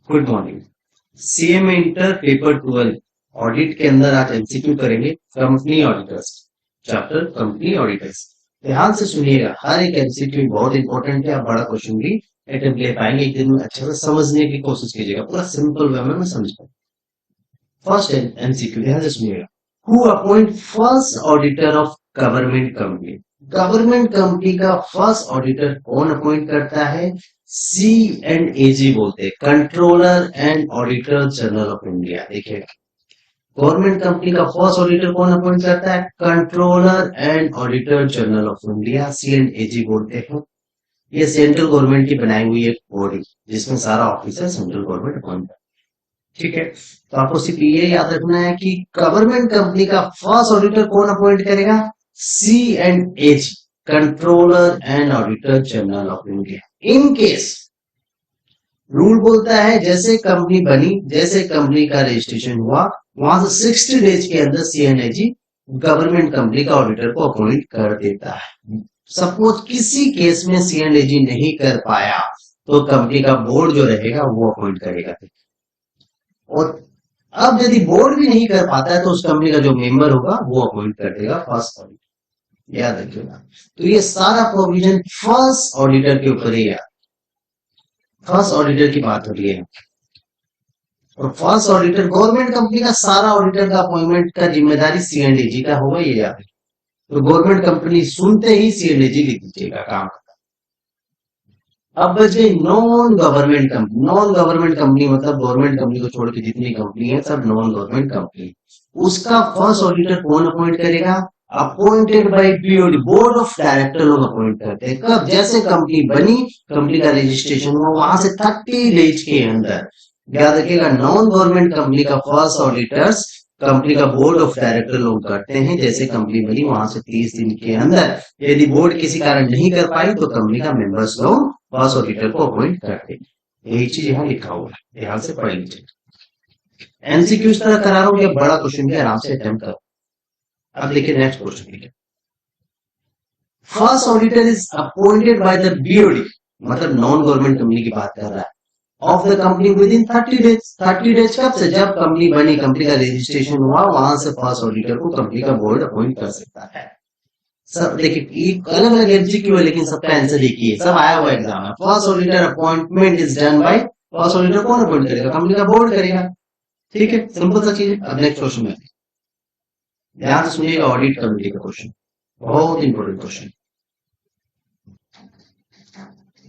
Good morning. CMA inter paper 12 audit के अंदर आज एमसीक्यू करेंगे company auditors, chapter company auditors. ध्यान से सुनिएगा, हर एक एमसीक्यू बहुत इंपॉर्टेंट है। आप बड़ा क्वेश्चन भी अटेम्प्ट ले पाएंगे एक दिन में। अच्छे से समझने की कोशिश कीजिएगा, पूरा सिंपल वे में समझ पाए। फर्स्ट एमसीक्यू ध्यान से सुनिएगा, who appoint first auditor of government company. Government company का फर्स्ट ऑडिटर कौन अपॉइंट करता है? सी एंड एजी बोलते हैं, controller and auditor general of India. देखिए, गवर्नमेंट कंपनी का फर्स्ट ऑडिटर कौन अपॉइंट करता है? Controller and auditor general of India, C and AG बोलते हैं। ये सेंट्रल गवर्नमेंट की बनाई हुई एक बॉडी जिसमें सारा ऑफिसर सेंट्रल गवर्नमेंट अपॉइंट करता है। ठीक है, तो आपको सिर्फ ये याद रखना है कि गवर्नमेंट कंपनी का फर्स्ट ऑडिटर कौन अपॉइंट करेगा? C and H, controller and auditor general of India. In case rule बोलता है जैसे कंपनी बनी, जैसे कंपनी का रजिस्ट्रेशन हुआ, वहां से 60 डेज के अंदर सी एंड एच गवर्नमेंट कंपनी का ऑडिटर को अपॉइंट कर देता है। सपोज किसी केस में सी एंड एच नहीं कर पाया तो कंपनी का बोर्ड जो रहेगा वो अपॉइंट करेगा। और अब यदि बोर्ड भी नहीं कर पाता है तो उस कंपनी का जो मेंबर होगा वो अपॉइंट कर देगा फर्स्ट ऑडिटर। याद रखिएगा, तो ये सारा प्रोविजन फर्स्ट ऑडिटर के ऊपर ही है। फर्स्ट ऑडिटर की बात हो रही है, और फर्स्ट ऑडिटर गवर्नमेंट कंपनी का सारा ऑडिटर का अपॉइंटमेंट का जिम्मेदारी सी एंड एजी का होगा, ये याद रखिए। तो गवर्नमेंट कंपनी सुनते ही सी एंड एजी लिख दीजिएगा काम। अब बच गई non government company. Non government company मतलब गवर्नमेंट कंपनी को छोड़ के जितनी कंपनी है सब नॉन गवर्नमेंट कंपनी। उसका फर्स्ट ऑडिटर कौन अपॉइंट करेगा? Appointed by BOD, board of director लोग अपॉइंट करते हैं। कब? जैसे कंपनी बनी, कंपनी का रजिस्ट्रेशन हुआ, वहां से 30 डेज के अंदर। याद रखिएगा, नॉन गवर्नमेंट कंपनी का फर्स्ट ऑडिटर्स कंपनी का बोर्ड ऑफ डायरेक्टर लोग करते हैं। जैसे कंपनी बनी वहां से 30 दिन के अंदर, यदि बोर्ड किसी कारण नहीं कर पाई तो कंपनी का मेंबर्स लोग फर्स्ट ऑडिटर को अपॉइंट करते हैं। यही चीज यहाँ लिखा हुआ है, ध्यान से पढ़ लीजिए। एमसीक्यू इस तरह करा रहा हूं, बड़ा क्वेश्चन भी आराम से अटेम्प्ट करो। अब देखिए नेक्स्ट क्वेश्चन देखिए, first auditor is appointed by the BOD, मतलब नॉन गवर्नमेंट कंपनी की बात कर रहा है, of the company with in 30 days. 30 days कब से? जब कंपनी बनी, कंपनी का रजिस्ट्रेशन हुआ, वहां से फर्स्ट ऑडिटर को कंपनी का बोर्ड अपॉइंट कर सकता है। सब देखिए, अलग अलग एमसीक्यू है लेकिन सबका आंसर एक ही है, सब आया हुआ एग्जाम है। First auditor appointment is done bye, first auditor कौन अपॉइंट करेगा? कंपनी का बोर्ड करेगा। ठीक है, सिंपल सा चीज है। अब नेक्स्ट क्वेश्चन में ध्यान से सुनिएगा, ऑडिट कमेटी का क्वेश्चन, बहुत इंपॉर्टेंट क्वेश्चन।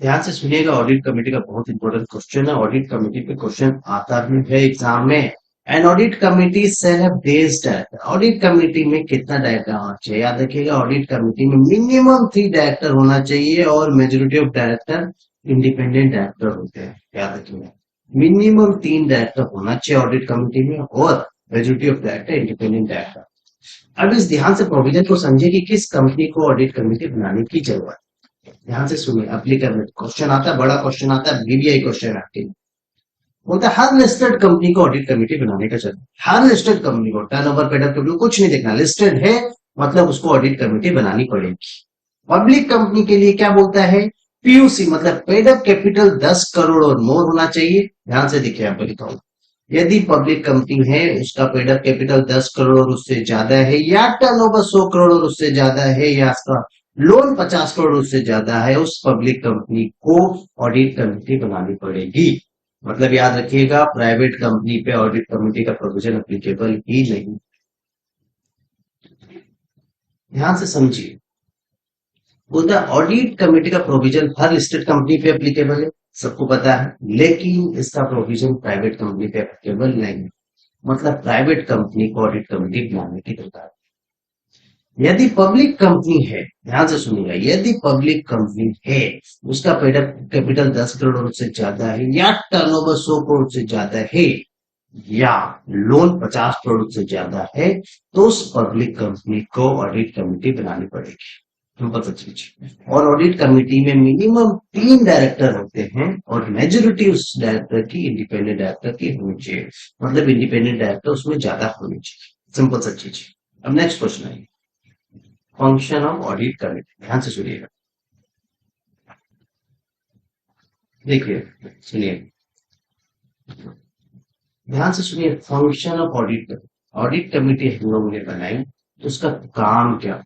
ध्यान से सुनिएगा, ऑडिट कमेटी का बहुत इंपॉर्टेंट क्वेश्चन है। ऑडिट कमेटी पे क्वेश्चन आता भी है एग्जाम में। And audit committee shall have based director. Audit committee में कितना डायरेक्टर होना चाहिए? याद रखिएगा, ऑडिट कमेटी में मिनिमम 3 डायरेक्टर होना चाहिए और majority of director independent director होते हैं। याद रखिएगा, मिनिमम 3 डायरेक्टर होना चाहिए ऑडिट कमेटी में और majority of director independent director. अब इस ध्यान से प्रोविजन को समझे कि किस कंपनी को ऑडिट कमेटी बनाने की जरूरत है। ध्यान से सुनिए, एप्लीकेबल क्वेश्चन आता है, बड़ा क्वेश्चन आता है, बीबीआई क्वेश्चन आपके बोलता है हर लिस्टेड कंपनी को ऑडिट कमेटी बनाने का चाहिए। हर लिस्टेड कंपनी को टर्नओवर पेड अप कुछ नहीं देखना, लिस्टेड है मतलब उसको ऑडिट कमेटी बनानी पड़ेगी। पब्लिक कंपनी के लिए क्या बोलता है? पीयूसी मतलब पेड अप कैपिटल 10 करोड़ और मोर होना चाहिए। ध्यान से देखिए, आप लिखा हूं, यदि पब्लिक कंपनी है उसका पेड अप कैपिटल 10 करोड़ और उससे ज्यादा है, या टर्नओवर 100 करोड़ और उससे ज्यादा है, या उसका लोन 50 करोड़ उससे ज्यादा है, उस पब्लिक कंपनी को ऑडिट कमेटी बनानी पड़ेगी। मतलब याद रखिएगा, प्राइवेट कंपनी पे ऑडिट कमेटी का प्रोविजन एप्लीकेबल ही नहीं। ध्यान से समझिए, बोलता ऑडिट कमेटी का प्रोविजन हर लिस्टेड कंपनी पे एप्लीकेबल है, सबको पता है, लेकिन इसका प्रोविजन प्राइवेट कंपनी पे एप्लीकेबल नहीं। मतलब प्राइवेट कंपनी को ऑडिट कमेटी बनाने की दरकार है। यदि पब्लिक कंपनी है, ध्यान से सुनिएगा, यदि पब्लिक कंपनी है उसका पेड अप कैपिटल 10 करोड़ से ज्यादा है, या टर्नओवर 100 करोड़ से ज्यादा है, या लोन 50 करोड़ से ज्यादा है, तो उस पब्लिक कंपनी को ऑडिट कमेटी बनानी पड़ेगी। सिंपल सा चीज। और ऑडिट कमेटी में मिनिमम 3 डायरेक्टर होते हैं और मेजोरिटी उस डायरेक्टर की इंडिपेंडेंट डायरेक्टर की होनी चाहिए। मतलब इंडिपेंडेंट डायरेक्टर उसमें ज्यादा होनी चाहिए। सिंपल सा चीज। अब नेक्स्ट क्वेश्चन है, फंक्शन ऑफ ऑडिट कमेटी। ध्यान से सुनिएगा, देखिए सुनिए, ध्यान से सुनिए, function of audit. Audit committee हम लोगों ने बनाई, तो उसका काम क्या?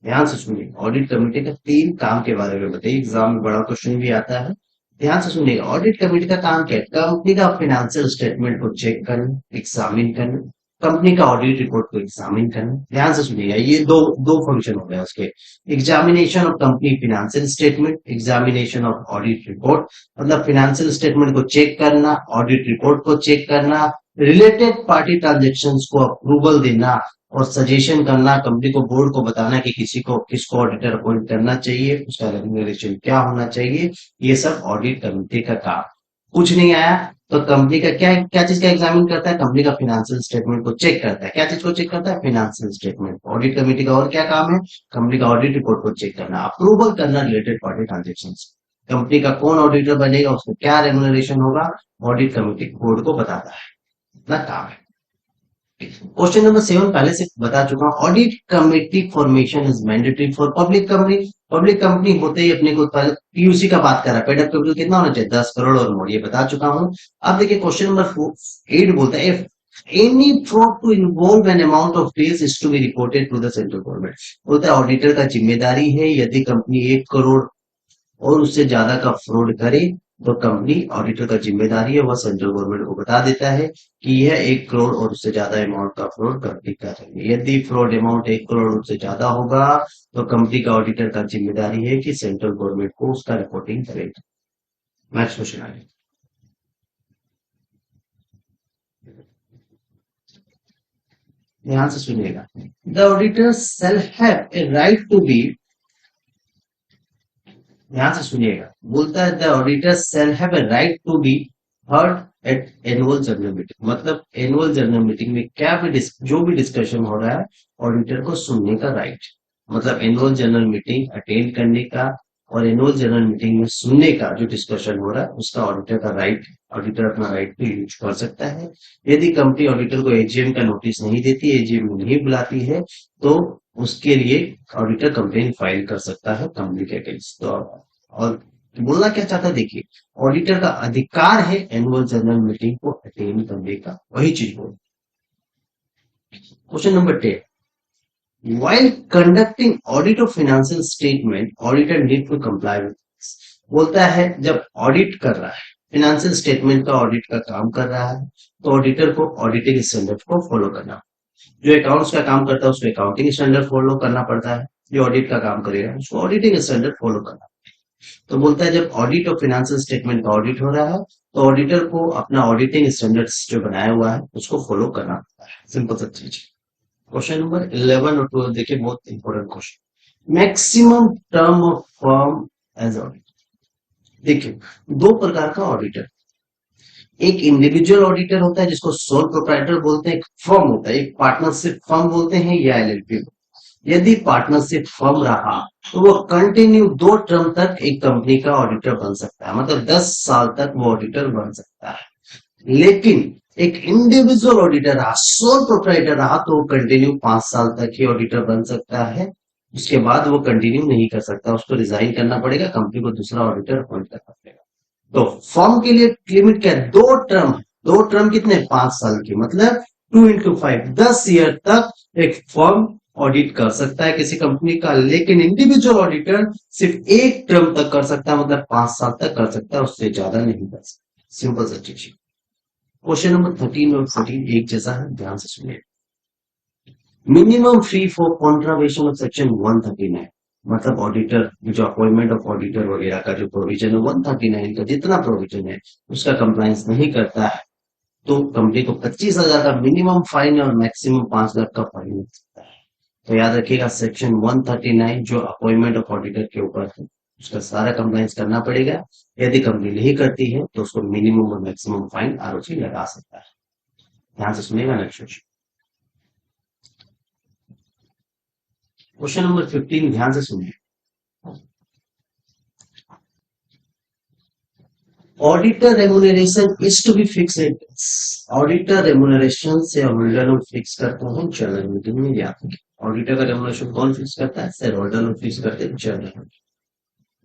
ध्यान से सुनिए, ऑडिट कमेटी का 3 काम के बारे में बताइए, एग्जाम में बड़ा क्वेश्चन भी आता है। ध्यान से सुनिए, ऑडिट कमेटी का काम क्या है? कंपनी का फाइनेंशियल स्टेटमेंट को चेक करना, एग्जामिन करना, कंपनी का ऑडिट रिपोर्ट को एग्जामिन करना। ध्यान से सुनिएगा, ये दो दो फंक्शन हो गए उसके। Examination of company financial statement, examination of audit report. मतलब फाइनेंशियल स्टेटमेंट को चेक करना, ऑडिट रिपोर्ट को चेक करना, रिलेटेड पार्टी ट्रांजेक्शंस को अप्रूवल देना और सजेशन करना, कंपनी को बोर्ड को बताना कि किसको ऑडिटर अपॉइंट करना चाहिए, उसका रेम्यूनरेशन क्या होना चाहिए। ये सब ऑडिट कमेटी का काम। कुछ नहीं आया तो कंपनी का क्या क्या चीज का एग्जामिन करता है? कंपनी का फाइनेंशियल स्टेटमेंट को चेक करता है। क्या चीज को चेक करता है? Financial statement. ऑडिट कमेटी का और क्या काम है? कंपनी का ऑडिट रिपोर्ट को चेक करना, अप्रूवल करना रिलेटेड पार्टी ट्रांजेक्शन। कंपनी का कौन ऑडिटर बनेगा, उसको क्या रेम्यूनरेशन होगा, ऑडिट कमेटी बोर्ड को बताता है। इतना काम है। क्वेश्चन नंबर 7 पहले से बता चुका हूं। Audit committee formation is mandatory for public company. Public company होते ही अपने को पीयूसी का बात कर रहा है, पेड अप कैपिटल कितना होना चाहिए? 10 करोड़ और मोर, ये बता चुका हूं। अब देखिए क्वेश्चन नंबर 8 बोलता है, any fraud to involve an amount of fees is to be reported to the central government. बोलता है ऑडिटर का जिम्मेदारी है, यदि कंपनी 1 करोड़ और उससे ज्यादा का फ्रॉड करे तो कंपनी ऑडिटर का जिम्मेदारी है, वह सेंट्रल गवर्नमेंट को बता देता है कि यह 1 करोड़ और उससे ज्यादा अमाउंट का फ्रॉड कंपनी कर रही है। यदि फ्रॉड अमाउंट 1 करोड़ और उससे ज्यादा होगा तो कंपनी का ऑडिटर का जिम्मेदारी है कि सेंट्रल गवर्नमेंट को उसका रिपोर्टिंग करेगा। नेक्स्ट क्वेश्चन आगे, ध्यान से सुनिएगा। The auditor shall have a right to be, ध्यान से सुनिएगा, बोलता है the auditor shall have a right to be heard at annual general meeting. मतलब एनुअल जनरल मीटिंग में क्या भी जो भी डिस्कशन हो रहा है, ऑडिटर को सुनने का राइट। मतलब एनुअल जनरल मीटिंग अटेंड करने का और एनुअल जनरल मीटिंग में सुनने का जो डिस्कशन हो रहा है उसका ऑडिटर का राइट, ऑडिटर अपना राइट भी यूज कर सकता है। यदि कंपनी ऑडिटर को एजीएम का नोटिस नहीं देती, एजीएम में नहीं बुलाती है, तो उसके लिए ऑडिटर कंप्लेन फाइल कर सकता है कंपनी के अगेंस्ट। तो और बोलना क्या चाहता है, देखिए ऑडिटर का अधिकार है एनुअल जनरल मीटिंग को अटेंड करने का, वही चीज बोल। Question number 10, while conducting audit of financial statement auditor need to comply with this। बोलता है जब ऑडिट कर रहा है, फाइनेंशियल स्टेटमेंट का ऑडिट का काम कर रहा है, तो ऑडिटर को ऑडिटिंग स्टैंडर्ड को फॉलो करना। जो अकाउंट्स का काम करता है उसको अकाउंटिंग स्टैंडर्ड फॉलो करना पड़ता है, जो ऑडिट का काम करेगा उसको ऑडिटिंग स्टैंडर्ड फॉलो करना। तो बोलता है जब ऑडिट और फाइनेंशियल स्टेटमेंट का ऑडिट हो रहा है तो ऑडिटर को अपना ऑडिटिंग स्टैंडर्ड्स जो बनाया हुआ है उसको फॉलो करना पड़ता है। सिंपल सा चीज। क्वेश्चन नंबर 11 और 12 देखिए, बहुत important question. Maximum term of firm as audit. देखिए दो प्रकार का ऑडिटर, एक इंडिविजुअल ऑडिटर होता है जिसको सोल प्रोप्राइटर बोलते हैं, एक फर्म होता है, एक पार्टनरशिप फर्म बोलते हैं या एलएलपी। यदि पार्टनरशिप फर्म रहा तो वो कंटिन्यू 2 टर्म तक एक कंपनी का ऑडिटर बन सकता है, मतलब 10 साल तक वो ऑडिटर बन सकता है। लेकिन एक इंडिविजुअल ऑडिटर रहा, सोल प्रोप्राइटर रहा, तो वो कंटिन्यू 5 साल तक ही ऑडिटर बन सकता है। उसके बाद वो कंटिन्यू नहीं कर सकता, उसको रिजाइन करना पड़ेगा, कंपनी को दूसरा ऑडिटर अपॉइंट करना पड़ेगा। तो फर्म के लिए लिमिट क्या है? 2 टर्म। 2 टर्म कितने? 5 साल की, मतलब 2 into 5, 10 ईयर तक एक फर्म ऑडिट कर सकता है किसी कंपनी का। लेकिन इंडिविजुअल ऑडिटर सिर्फ 1 टर्म तक कर सकता है, मतलब 5 साल तक कर सकता है, उससे ज्यादा नहीं कर सकता। सिंपल सा चीज। क्वेश्चन नंबर 13 और 14 एक जैसा है, ध्यान से सुनिए। Minimum fee for contravention of section 139। मतलब ऑडिटर जो अपॉइंटमेंट ऑफ ऑडिटर वगैरह का जो प्रोविजन है 139 का जितना प्रोविजन है उसका कंप्लायंस नहीं करता है तो कंपनी को 25,000 का मिनिमम फाइन और मैक्सिमम 5 लाख का फाइन मिल सकता है। तो याद रखिएगा सेक्शन 139 जो अपॉइंटमेंट ऑफ ऑडिटर के ऊपर है उसका सारा कंप्लायंस करना पड़ेगा। यदि कंपनी नहीं करती है तो उसको मिनिमम और मैक्सिमम फाइन आरओसी लगा सकता है। ध्यान से सुनिएगा। नेक्स्ट क्वेश्चन, क्वेश्चन नंबर 15 ध्यान से सुनिए। Auditor remuneration is to be fixed. Auditor remuneration से ऑडिटर फिक्स करता है जनरल मीटिंग में। याद रखिए ऑडिटर का रेम्यूनरेशन कौन फिक्स करता है? शेयर होल्डर फिक्स करते हैं general meeting.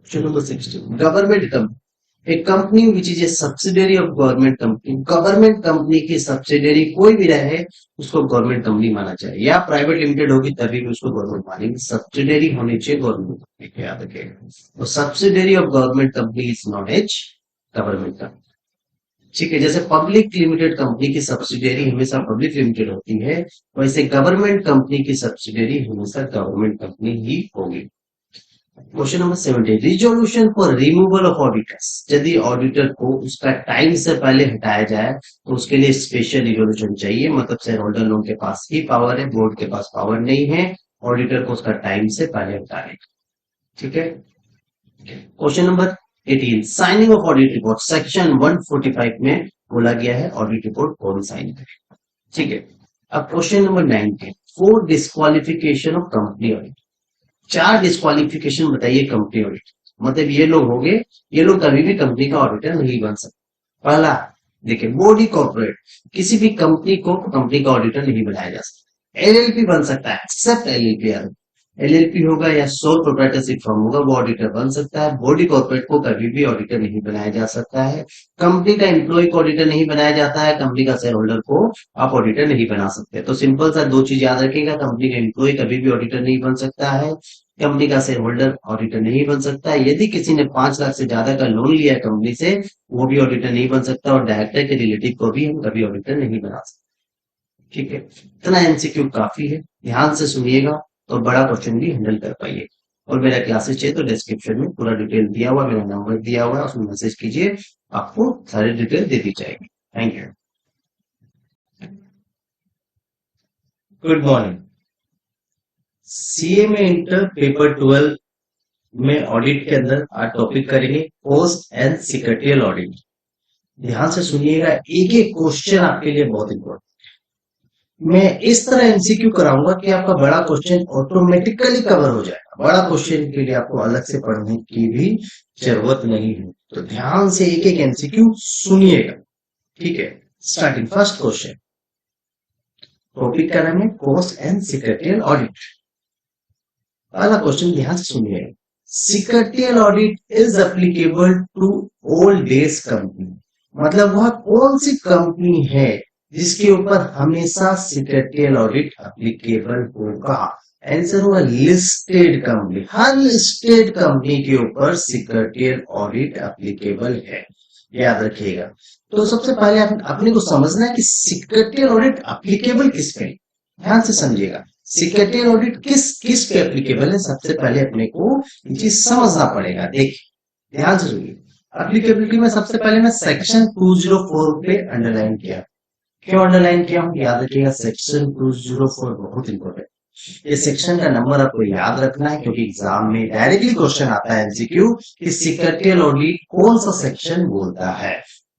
Question number 16, government company A company which is a subsidiary of government company की सब्सिडरी कोई भी रहे उसको गवर्नमेंट कंपनी माना चाहिए, या प्राइवेट लिमिटेड होगी तभी भी उसको गवर्नमेंट मानेंगे, सब्सिडरी होनी चाहिए गवर्नमेंट कंपनी, याद रखिएगा। तो subsidiary of government company is not as government company. ठीक है, जैसे पब्लिक लिमिटेड कंपनी की सब्सिडरी हमेशा पब्लिक लिमिटेड होती है, वैसे गवर्नमेंट कंपनी की सब्सिडरी हमेशा गवर्नमेंट कंपनी ही होगी। Question number 70, resolution for removal of auditors. यदि ऑडिटर को उसका टाइम से पहले हटाया जाए तो उसके लिए स्पेशल रिजोल्यूशन चाहिए, मतलब शेयर होल्डर लोगों के पास ही पावर है, बोर्ड के पास पावर नहीं है ऑडिटर को उसका टाइम से पहले हटाने। ठीक है, question number 18, signing off audit report. Section 145 में बोला गया है ऑडिट रिपोर्ट कौन साइन करे। ठीक है, अब question number 19, four disqualification of company audit. 4 disqualification बताइए कंपनी ऑडिट, मतलब ये लोग हो गए, ये लोग कभी भी कंपनी का ऑडिटर नहीं बन सकते। पहला देखिए, बॉडी कॉर्पोरेट, किसी भी कंपनी को कंपनी का ऑडिटर नहीं बनाया जा सकता। एलएलपी बन सकता है, एक्सेप्ट एलएलपी, एलएलपी होगा या सोल प्रोप्राइटरशिप फर्म होगा वो ऑडिटर बन सकता है। बॉडी कॉर्पोरेट को कभी भी ऑडिटर नहीं बनाया जा सकता है। कंपनी का एम्प्लॉय को ऑडिटर नहीं बनाया जाता है, कंपनी का शेयर होल्डर को आप ऑडिटर नहीं बना सकते। तो सिंपल सा 2 चीज याद रखिएगा, कंपनी का एम्प्लॉय कभी भी ऑडिटर नहीं बन सकता है, कंपनी का शेयर होल्डर ऑडिटर नहीं बन सकता है। यदि किसी ने 5 लाख से ज्यादा का लोन लिया है कंपनी से, वो भी ऑडिटर नहीं बन सकता, और डायरेक्टर के रिलेटिव को भी हम कभी ऑडिटर नहीं बना सकते। ठीक है, इतना एमसीक्यू काफी है, ध्यान से सुनिएगा तो बड़ा क्वेश्चन भी हैंडल कर पाइए। और मेरा क्लासेस चाहिए तो डिस्क्रिप्शन में पूरा डिटेल दिया हुआ, मेरा नंबर दिया हुआ है, उसमें मैसेज कीजिए, आपको सारी डिटेल दे दी जाएगी। Thank you. Good morning. CA में इंटर पेपर 12 में ऑडिट के अंदर आज टॉपिक करेंगे पोस्ट एंड सिक्रेटरियल ऑडिट। ध्यान से सुनिएगा, एक एक क्वेश्चन आपके लिए बहुत इंपॉर्टेंट। मैं इस तरह एमसीक्यू कराऊंगा कि आपका बड़ा क्वेश्चन ऑटोमेटिकली कवर हो जाएगा, बड़ा क्वेश्चन के लिए आपको अलग से पढ़ने की भी जरूरत नहीं है। तो ध्यान से एक एक एमसीक्यू सुनिएगा। ठीक है, स्टार्टिंग फर्स्ट क्वेश्चन, टॉपिक का नाम है पोस्ट एंड सिक्रेटरियल ऑडिट। पहला क्वेश्चन ध्यान से सुनिए, secretarial audit is applicable to all these company, मतलब वह कौन सी कंपनी है जिसके ऊपर हमेशा सिक्रेटरियल ऑडिट एप्लीकेबल होगा। आंसर होगा लिस्टेड कंपनी, हर लिस्टेड कंपनी के ऊपर सिक्रेटरियल ऑडिट एप्लीकेबल है, याद रखिएगा। तो सबसे पहले अपने को समझना है कि सिक्रेटरियल ऑडिट एप्लीकेबल किस पे, ध्यान से समझिएगा, सिक्रेटरियल ऑडिट किस पे एप्लीकेबल है, सबसे पहले अपने को ये चीज समझना पड़ेगा। देखिए ध्यान से सुनिए, एप्लीकेबिलिटी में सबसे पहले मैं सेक्शन 204 पे अंडरलाइन किया। क्यों अंडरलाइन किया हूं, याद रखिएगा, सेक्शन 204 बहुत इंपॉर्टेंट। ये सेक्शन का नंबर आपको याद रखना है, क्योंकि एग्जाम में डायरेक्टली क्वेश्चन आता है एमसीक्यू कि सिक्रेटरियल ऑडिट कौन सा सेक्शन बोलता है।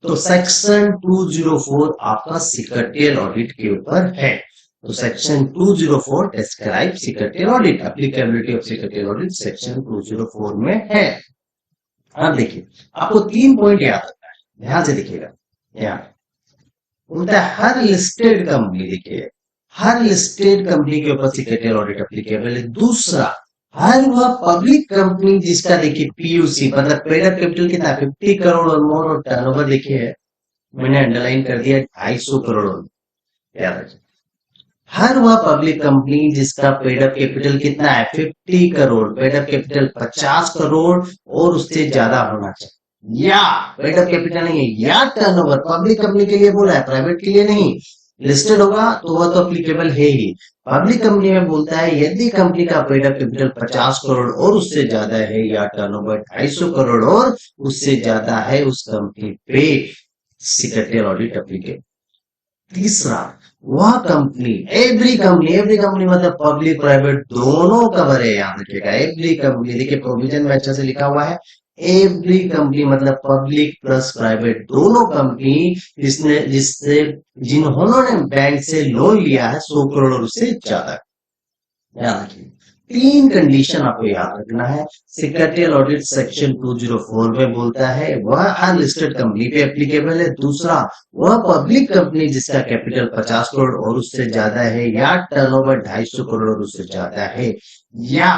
तो सेक्शन 204 आपका सिक्रेटरियल ऑडिट के ऊपर है। तो section 204 describe secretarial audit, applicability of secretarial audit section 204 में है। अब देखिए, आपको 3 पॉइंट याद रखना है, ध्यान से देखिएगा। यहाँ बोलता है हर लिस्टेड कंपनी, देखिए हर लिस्टेड कंपनी के ऊपर सिक्रेटरियल ऑडिट एप्लीकेबल है। दूसरा, हर वह पब्लिक कंपनी जिसका देखिए पीयूसी मतलब पेड अप कैपिटल कितना 50 करोड़ और मोर, और टर्नओवर देखिए मैंने अंडरलाइन कर दिया 250 करोड़, याद रखिए। हर वह पब्लिक कंपनी जिसका पेड अप कैपिटल कितना है 50 crore, paid up capital 50 crore और उससे ज्यादा होना चाहिए, या पेड अप कैपिटल नहीं है, या टर्नओवर, पब्लिक कंपनी के लिए बोला है, प्राइवेट के लिए नहीं। लिस्टेड होगा तो वह तो एप्लीकेबल है ही। पब्लिक कंपनी में बोलता है यदि कंपनी का पेड अप कैपिटल 50 करोड़ और उससे ज्यादा है, या टर्नओवर 250 करोड़ और उससे ज्यादा है, उस कंपनी पे सिक्रेटरियल ऑडिट एप्लीकेबल। तीसरा, वह कंपनी, एवरी कंपनी मतलब पब्लिक प्राइवेट दोनों कवर है, याद रखिएगा। एवरी कंपनी, देखिए प्रोविजन में अच्छा से लिखा हुआ है, एवरी कंपनी मतलब पब्लिक प्लस प्राइवेट दोनों कंपनी जिन्होंने बैंक से लोन लिया है 100 करोड़ और उससे ज्यादा, याद रखिए। 3 कंडीशन आपको याद रखना है। सिक्रेटरियल ऑडिट सेक्शन 204 में बोलता है वह अनलिस्टेड कंपनी पे एप्लीकेबल है। दूसरा, वह पब्लिक कंपनी जिसका कैपिटल 50 करोड़ और उससे ज्यादा है, या टर्नओवर 250 करोड़ और उससे ज्यादा है, या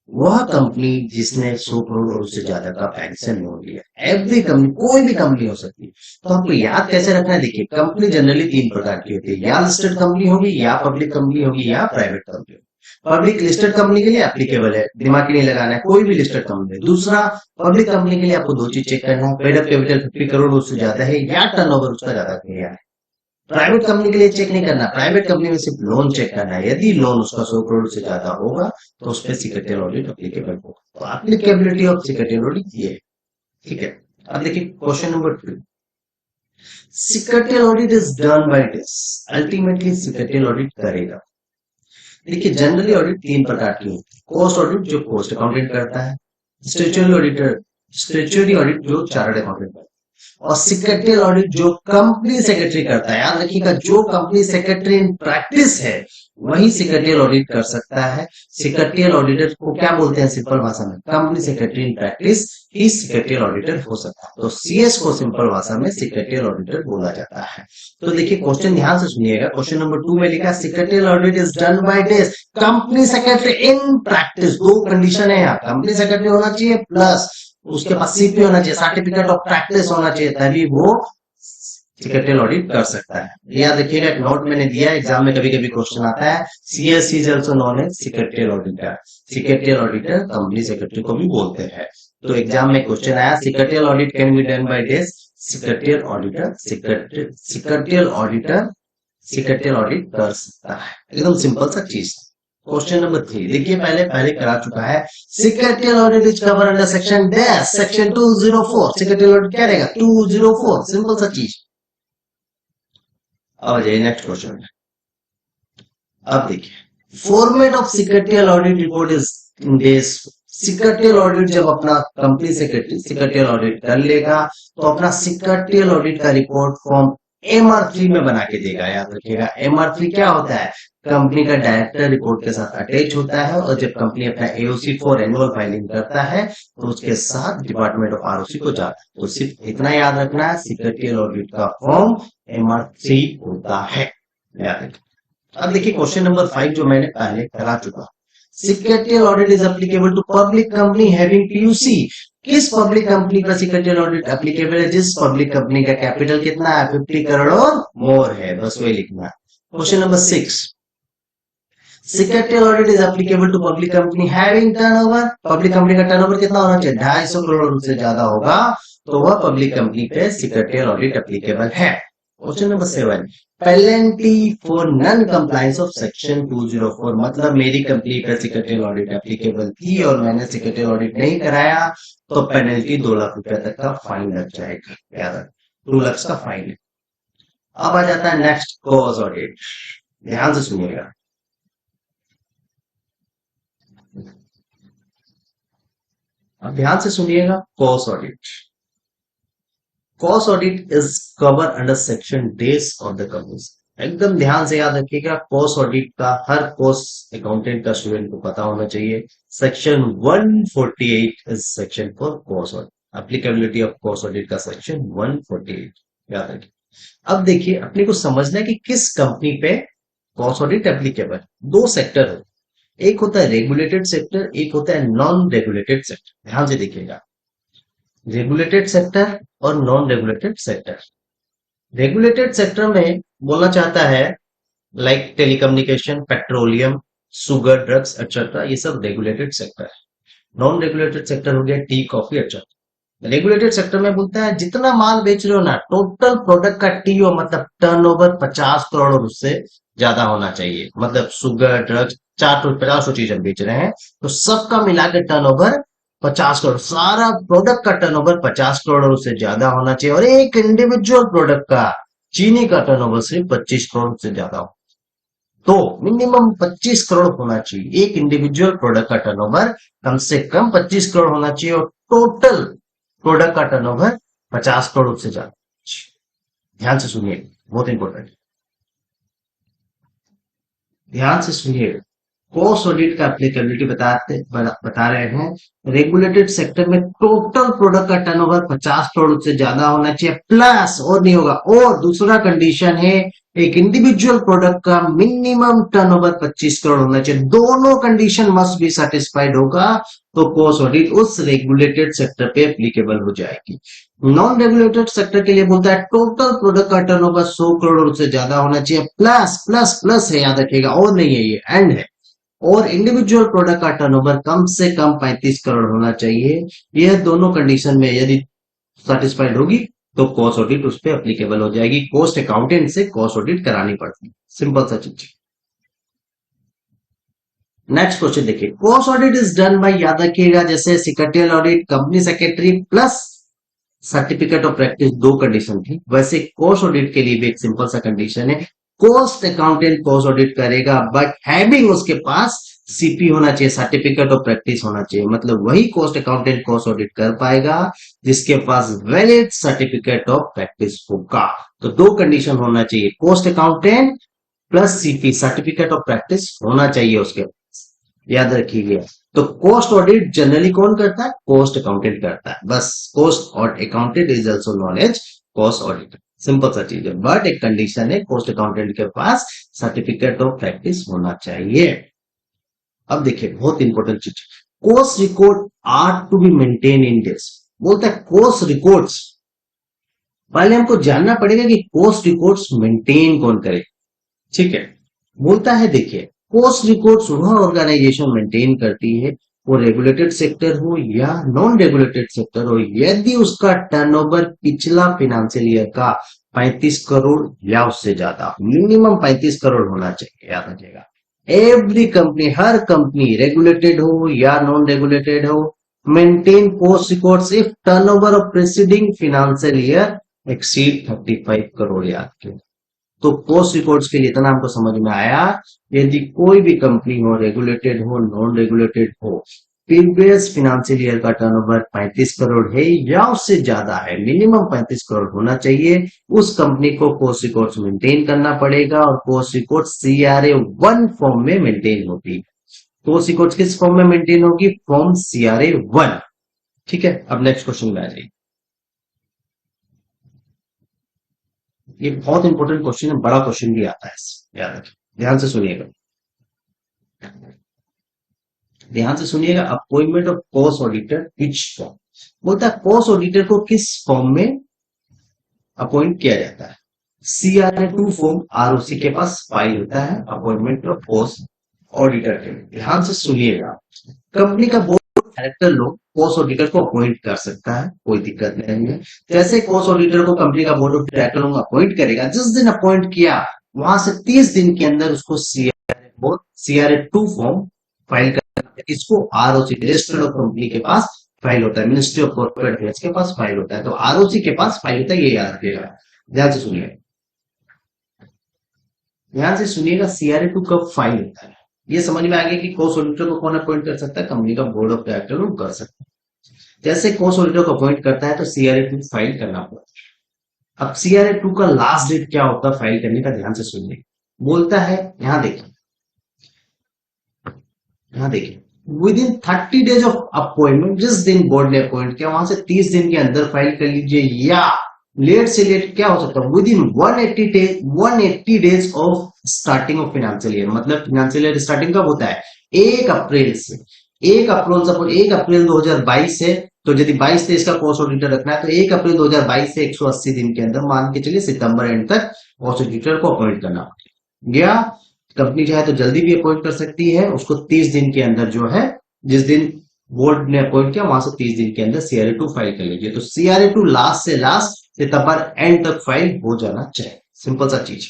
वह कंपनी जिसने 100 करोड़ और उससे ज्यादा का बैंक से लोन लिया। एवरी कंपनी, कोई भी कंपनी हो सकती है। तो आपको याद कैसे रखना है, देखिए कंपनी जनरली 3 प्रकार की होती है, या लिस्टेड कंपनी होगी, या पब्लिक कंपनी होगी, या प्राइवेट कंपनी होगी। पब्लिक लिस्टेड कंपनी के लिए एप्लीकेबल है, दिमाग नहीं लगाना है, कोई भी लिस्टेड कंपनी। दूसरा, पब्लिक कंपनी के लिए आपको 2 चीज चेक करना है, पेड अप कैपिटल 50 करोड़ उससे ज्यादा है, या टर्नओवर उसका ज्यादा किया है। प्राइवेट कंपनी के लिए चेक नहीं करना, प्राइवेट कंपनी में सिर्फ लोन चेक करना है। यदि लोन उसका 100 करोड़ से ज्यादा होगा तो उस पर सिक्योरिटी ऑडिट एप्लीकेबल होगा। तो एप्लीकेबिलिटी ऑफ सिक्योरिटी ऑडिट ये है, ठीक है। अब देखिए question number 2, security audit is done by this, ultimately security audit करेगा। देखिए जनरली ऑडिट 3 प्रकार की होती है, कॉस्ट ऑडिट जो कॉस्ट अकाउंटेंट करता है, स्टेचुटरी ऑडिट जो चार्टर्ड अकाउंटेंट करता है, और सिक्रेटरियल ऑडिट जो कंपनी सेक्रेटरी करता है। याद रखिएगा, जो कंपनी सेक्रेटरी इन प्रैक्टिस है वही सिक्रेटरियल ऑडिट कर सकता है। सिक्रेटरियल ऑडिटर को क्या बोलते हैं सिंपल भाषा में, कंपनी सेक्रेटरी इन प्रैक्टिस ही सिक्रेटरियल ऑडिटर हो सकता है। तो सीएस को सिंपल भाषा में सिक्रेटरियल ऑडिटर बोला जाता है। तो देखिए क्वेश्चन ध्यान से सुनिएगा, क्वेश्चन नंबर 2 में लिखा secretarial audit is done by this company secretary in practice. 2 condition है यहाँ, कंपनी सेक्रेटरी होना चाहिए प्लस उसके पास सीपी होना चाहिए, सर्टिफिकेट ऑफ प्रैक्टिस होना चाहिए, तभी वो सिक्रेटरियल ऑडिट कर सकता है। याद रखिएगा, एक नोट मैंने दिया, एग्जाम में कभी कभी क्वेश्चन आता है, CS is also known as secretarial auditor. Secretarial auditor company secretary को भी बोलते हैं। तो एग्जाम में क्वेश्चन आया, secretarial audit can be done by this, secretarial auditor secretarial audit कर सकता है। एकदम सिंपल सा चीज। क्वेश्चन नंबर 3 देखिए, पहले करा चुका है, secretarial audit is cover under section dash, section 204। Secretarial audit क्या रहेगा, 204, सिंपल सा चीज। अब जाइए नेक्स्ट क्वेश्चन। अब देखिए, format of secretarial audit report is in this. Secretarial audit जब अपना कंपनी सेक्रेटरी सिक्रेटरियल ऑडिट कर लेगा तो अपना सिक्रेटरियल ऑडिट का रिपोर्ट फॉर्म MR3 में बना के देगा। याद रखिएगा, MR3 क्या होता है, कंपनी का डायरेक्टर रिपोर्ट के साथ अटैच होता है, और जब कंपनी अपना AOC4 एनुअल फाइलिंग करता है तो उसके साथ डिपार्टमेंट ऑफ ROC को जाता है। तो सिर्फ इतना याद रखना है, सिक्रेटरियल ऑडिट का फॉर्म MR3 होता है। याद रखिए। अब देखिए क्वेश्चन नंबर 5 जो मैंने पहले करा चुका, secretarial audit is applicable to public company having PUC। किस पब्लिक कंपनी का सिक्रेटरियल ऑडिट एप्लीकेबल है, जिस पब्लिक कंपनी का कैपिटल कितना है, 50 करोड़ और मोर है, बस वही लिखना है। Question number 6, secretarial audit is applicable to public company having turnover. Public company का टर्नओवर कितना होना चाहिए, 250 करोड़ से ज्यादा होगा तो वह पब्लिक कंपनी पे सिक्रेटरियल ऑडिट एप्लीकेबल है। Question number 7, penalty for non compliance of section 204। मतलब मेरी कंपनी पर सिक्रेटरियल ऑडिट एप्लीकेबल थी और मैंने सिक्रेटरियल ऑडिट नहीं कराया तो पेनल्टी 2 लाख रुपए तक का फाइन लग जाएगा। याद रख, 2 लाख का फाइन है। अब आ जाता है नेक्स्ट, कॉज ऑडिट। ध्यान से सुनिएगा, अब ध्यान से सुनिएगा, cost audit. Cost audit is cover under section days of the company. एकदम ध्यान से याद रखिएगा, कॉस्ट ऑडिट का हर कॉस्ट अकाउंटेंट का स्टूडेंट को पता होना चाहिए। Section 148 is section for cost audit, applicability of cost audit का सेक्शन 148 याद रखिए। अब देखिए, अपने को समझना है कि किस कंपनी पे कॉस्ट ऑडिट एप्लीकेबल। 2 सेक्टर है, एक होता है रेगुलेटेड सेक्टर, एक होता है नॉन रेगुलेटेड सेक्टर। ध्यान से देखिएगा, रेगुलेटेड सेक्टर और non regulated sector. Regulated sector में बोलना चाहता है like telecommunication, petroleum, sugar, drugs etcetera, ये सब रेगुलेटेड सेक्टर है। नॉन रेगुलेटेड सेक्टर हो गया T, coffee etcetera. Regulated sector में बोलता है जितना माल बेच रहे हो ना, टोटल प्रोडक्ट का टीओ मतलब टर्नओवर 50 करोड़ और उससे ज्यादा होना चाहिए। मतलब शुगर, ड्रग्स, 50 चीज हम बेच रहे हैं तो सबका मिलाकर टर्नओवर 50 करोड़, सारा प्रोडक्ट का टर्नओवर 50 करोड़ और उससे ज्यादा होना चाहिए। और एक इंडिविजुअल प्रोडक्ट का, चीनी का टर्नओवर सिर्फ 25 करोड़ से ज्यादा हो। तो मिनिमम 25 करोड़ होना चाहिए, एक इंडिविजुअल प्रोडक्ट का टर्नओवर कम से कम 25 करोड़ होना चाहिए और टोटल प्रोडक्ट का टर्नओवर 50 करोड़ से ज्यादा। ध्यान से सुनिए, बहुत इंपॉर्टेंट, ध्यान से सुनिए। कॉस्ट ऑडिट का एप्लीकेबिलिटी बता रहे हैं। रेगुलेटेड सेक्टर में टोटल प्रोडक्ट का टर्नओवर 50 करोड़ से ज्यादा होना चाहिए, प्लस और नहीं होगा। और दूसरा कंडीशन है एक इंडिविजुअल प्रोडक्ट का मिनिमम टर्नओवर 25 करोड़ होना चाहिए। दोनों कंडीशन मस्ट बी सेटिस्फाइड होगा तो कॉस्ट ऑडिट उस रेगुलेटेड सेक्टर पे एप्लीकेबल हो जाएगी। नॉन रेगुलेटेड सेक्टर के लिए बोलता है टोटल प्रोडक्ट का टर्नओवर 100 करोड़ से ज्यादा होना चाहिए, प्लस प्लस प्लस है, याद रखिएगा, और नहीं है, ये एंड है। और इंडिविजुअल प्रोडक्ट का टर्नओवर कम से कम 35 करोड़ होना चाहिए। यह दोनों कंडीशन में यदि सेटिस्फाइड होगी तो कॉस्ट ऑडिट उस पर एप्लीकेबल हो जाएगी। कॉस्ट अकाउंटेंट से कॉस्ट ऑडिट करानी पड़ती है, सिंपल सा चीज। नेक्स्ट क्वेश्चन देखिए, cost audit is done by, याद रखिएगा, जैसे secretarial audit company secretary plus certificate of practice, दो कंडीशन थी, वैसे कॉस्ट ऑडिट के लिए भी एक सिंपल सा कंडीशन है, कॉस्ट अकाउंटेंट कॉस्ट ऑडिट करेगा बट हैविंग उसके पास सीपी होना चाहिए, सर्टिफिकेट ऑफ प्रैक्टिस होना चाहिए। मतलब वही कॉस्ट अकाउंटेंट कॉस्ट ऑडिट कर पाएगा जिसके पास वैलिड सर्टिफिकेट ऑफ प्रैक्टिस होगा। तो दो कंडीशन होना चाहिए, cost accountant plus CP, certificate of practice होना चाहिए उसके पास, याद रखिएगा। तो कॉस्ट ऑडिट जनरली कौन करता है? कॉस्ट अकाउंटेंट करता है, बस। कॉस्ट और accountant is also known as cost auditor, simple सा चीज है। बट एक कंडीशन है, कॉस्ट अकाउंटेंट के पास सर्टिफिकेट ऑफ प्रैक्टिस होना चाहिए। अब देखिए बहुत इंपॉर्टेंट चीज, cost record are to be maintain in days. बोलता है कॉस्ट रिकॉर्ड्स, पहले हमको जानना पड़ेगा कि कॉस्ट रिकॉर्ड्स मेंटेन कौन करे, ठीक है। बोलता है देखिए, कॉस्ट रिकॉर्ड्स वह ऑर्गेनाइजेशन मेंटेन करती है, वो रेगुलेटेड सेक्टर हो या नॉन रेगुलेटेड सेक्टर हो, यदि उसका टर्नओवर पिछला फाइनेंशियल ईयर का 35 करोड़ या उससे ज्यादा, मिनिमम 35 करोड़ होना चाहिए, याद रखिएगा। एवरी कंपनी, हर कंपनी रेगुलेटेड हो या नॉन रेगुलेटेड हो, maintain cost records if turnover of preceding financial year exceed 35 crore, याद रखिएगा। तो कॉस्ट रिकॉर्ड्स के लिए इतना हमको समझ में आया, यदि कोई भी कंपनी हो, रेगुलेटेड हो नॉन रेगुलेटेड हो, प्रीवियस फाइनेंशियल ईयर का टर्नओवर 35 करोड़ है या उससे ज्यादा है, मिनिमम 35 करोड़ होना चाहिए, उस कंपनी को कॉस्ट रिकॉर्ड्स मेंटेन करना पड़ेगा। और कॉस्ट रिकॉर्ड CRA-1 फॉर्म में मेंटेन होती है। कॉस्ट रिकॉर्ड्स किस फॉर्म में मेंटेन होगी? फॉर्म CRA-1, ठीक है। अब नेक्स्ट क्वेश्चन में आ जाइए, ये बहुत इंपॉर्टेंट क्वेश्चन है, बड़ा क्वेश्चन भी आता है, याद रखिए, ध्यान से सुनिएगा, ध्यान से सुनिएगा। Appointment of cost auditor which form, बोलता है कॉस्ट ऑडिटर को किस फॉर्म में अपॉइंट किया जाता है? CRA-2 फॉर्म ROC के पास फाइल होता है अपॉइंटमेंट ऑफ कॉस्ट ऑडिटर के लिए। ध्यान से सुनिएगा, कंपनी का बोर्ड ऑफ डायरेक्टर लोग कॉस्ट ऑडिटर को अपॉइंट कर सकता है, कोई दिक्कत नहीं है। जैसे कॉस्ट ऑडिटर को कंपनी का बोर्ड ऑफ डायरेक्टर लोग अपॉइंट करेगा, जिस दिन अपॉइंट किया वहां से 30 दिन के अंदर उसको CRA-2 फॉर्म फाइल करना है। इसको ROC, रजिस्टर्ड ऑफ कंपनी के पास फाइल होता है, मिनिस्ट्री ऑफ कॉर्पोरेट अफेयर्स के पास फाइल होता है, तो ROC के पास फाइल होता है, ये याद रखिएगा। ध्यान से सुनिए, ध्यान से सुनिएगा, CRA-2 कब फाइल होता है, ये समझ में आ गया कि कॉस्ट ऑडिटर को कौन अपॉइंट कर सकता है? कंपनी का बोर्ड ऑफ डायरेक्टर लोग कर सकते हैं। जैसे कॉस्ट ऑडिटर को अपॉइंट करता है तो CRA-2 फाइल करना पड़ता है। अब CRA-2 का लास्ट डेट क्या होता है फाइल करने का? ध्यान से सुनिए, बोलता है, यहां देखिए, यहां देखिए, with in 30 days of appointment, जिस दिन बोर्ड ने अपॉइंट किया वहां से 30 दिन के अंदर फाइल कर लीजिए, या लेट से लेट क्या हो सकता है? With in 180 days of starting of financial year. मतलब फाइनेंशियल ईयर स्टार्टिंग कब होता है? 1 अप्रैल से। 1 अप्रैल 2022 से, तो यदि 22-23 का कॉस्ट ऑडिटर रखना है तो 1 अप्रैल 2022 से 180 दिन के अंदर, मान के चलिए सितंबर एंड तक कॉस्ट ऑडिटर को अपॉइंट करना पड़ेगा। कंपनी चाहे तो जल्दी भी अपॉइंट कर सकती है, उसको 30 दिन के अंदर जो है, जिस दिन बोर्ड ने अपॉइंट किया वहां से 30 दिन के अंदर CRA-2 फाइल कर लीजिए। तो CRA-2 लास्ट से लास्ट सितंबर एंड तक फाइल हो जाना चाहिए, सिंपल सा चीज।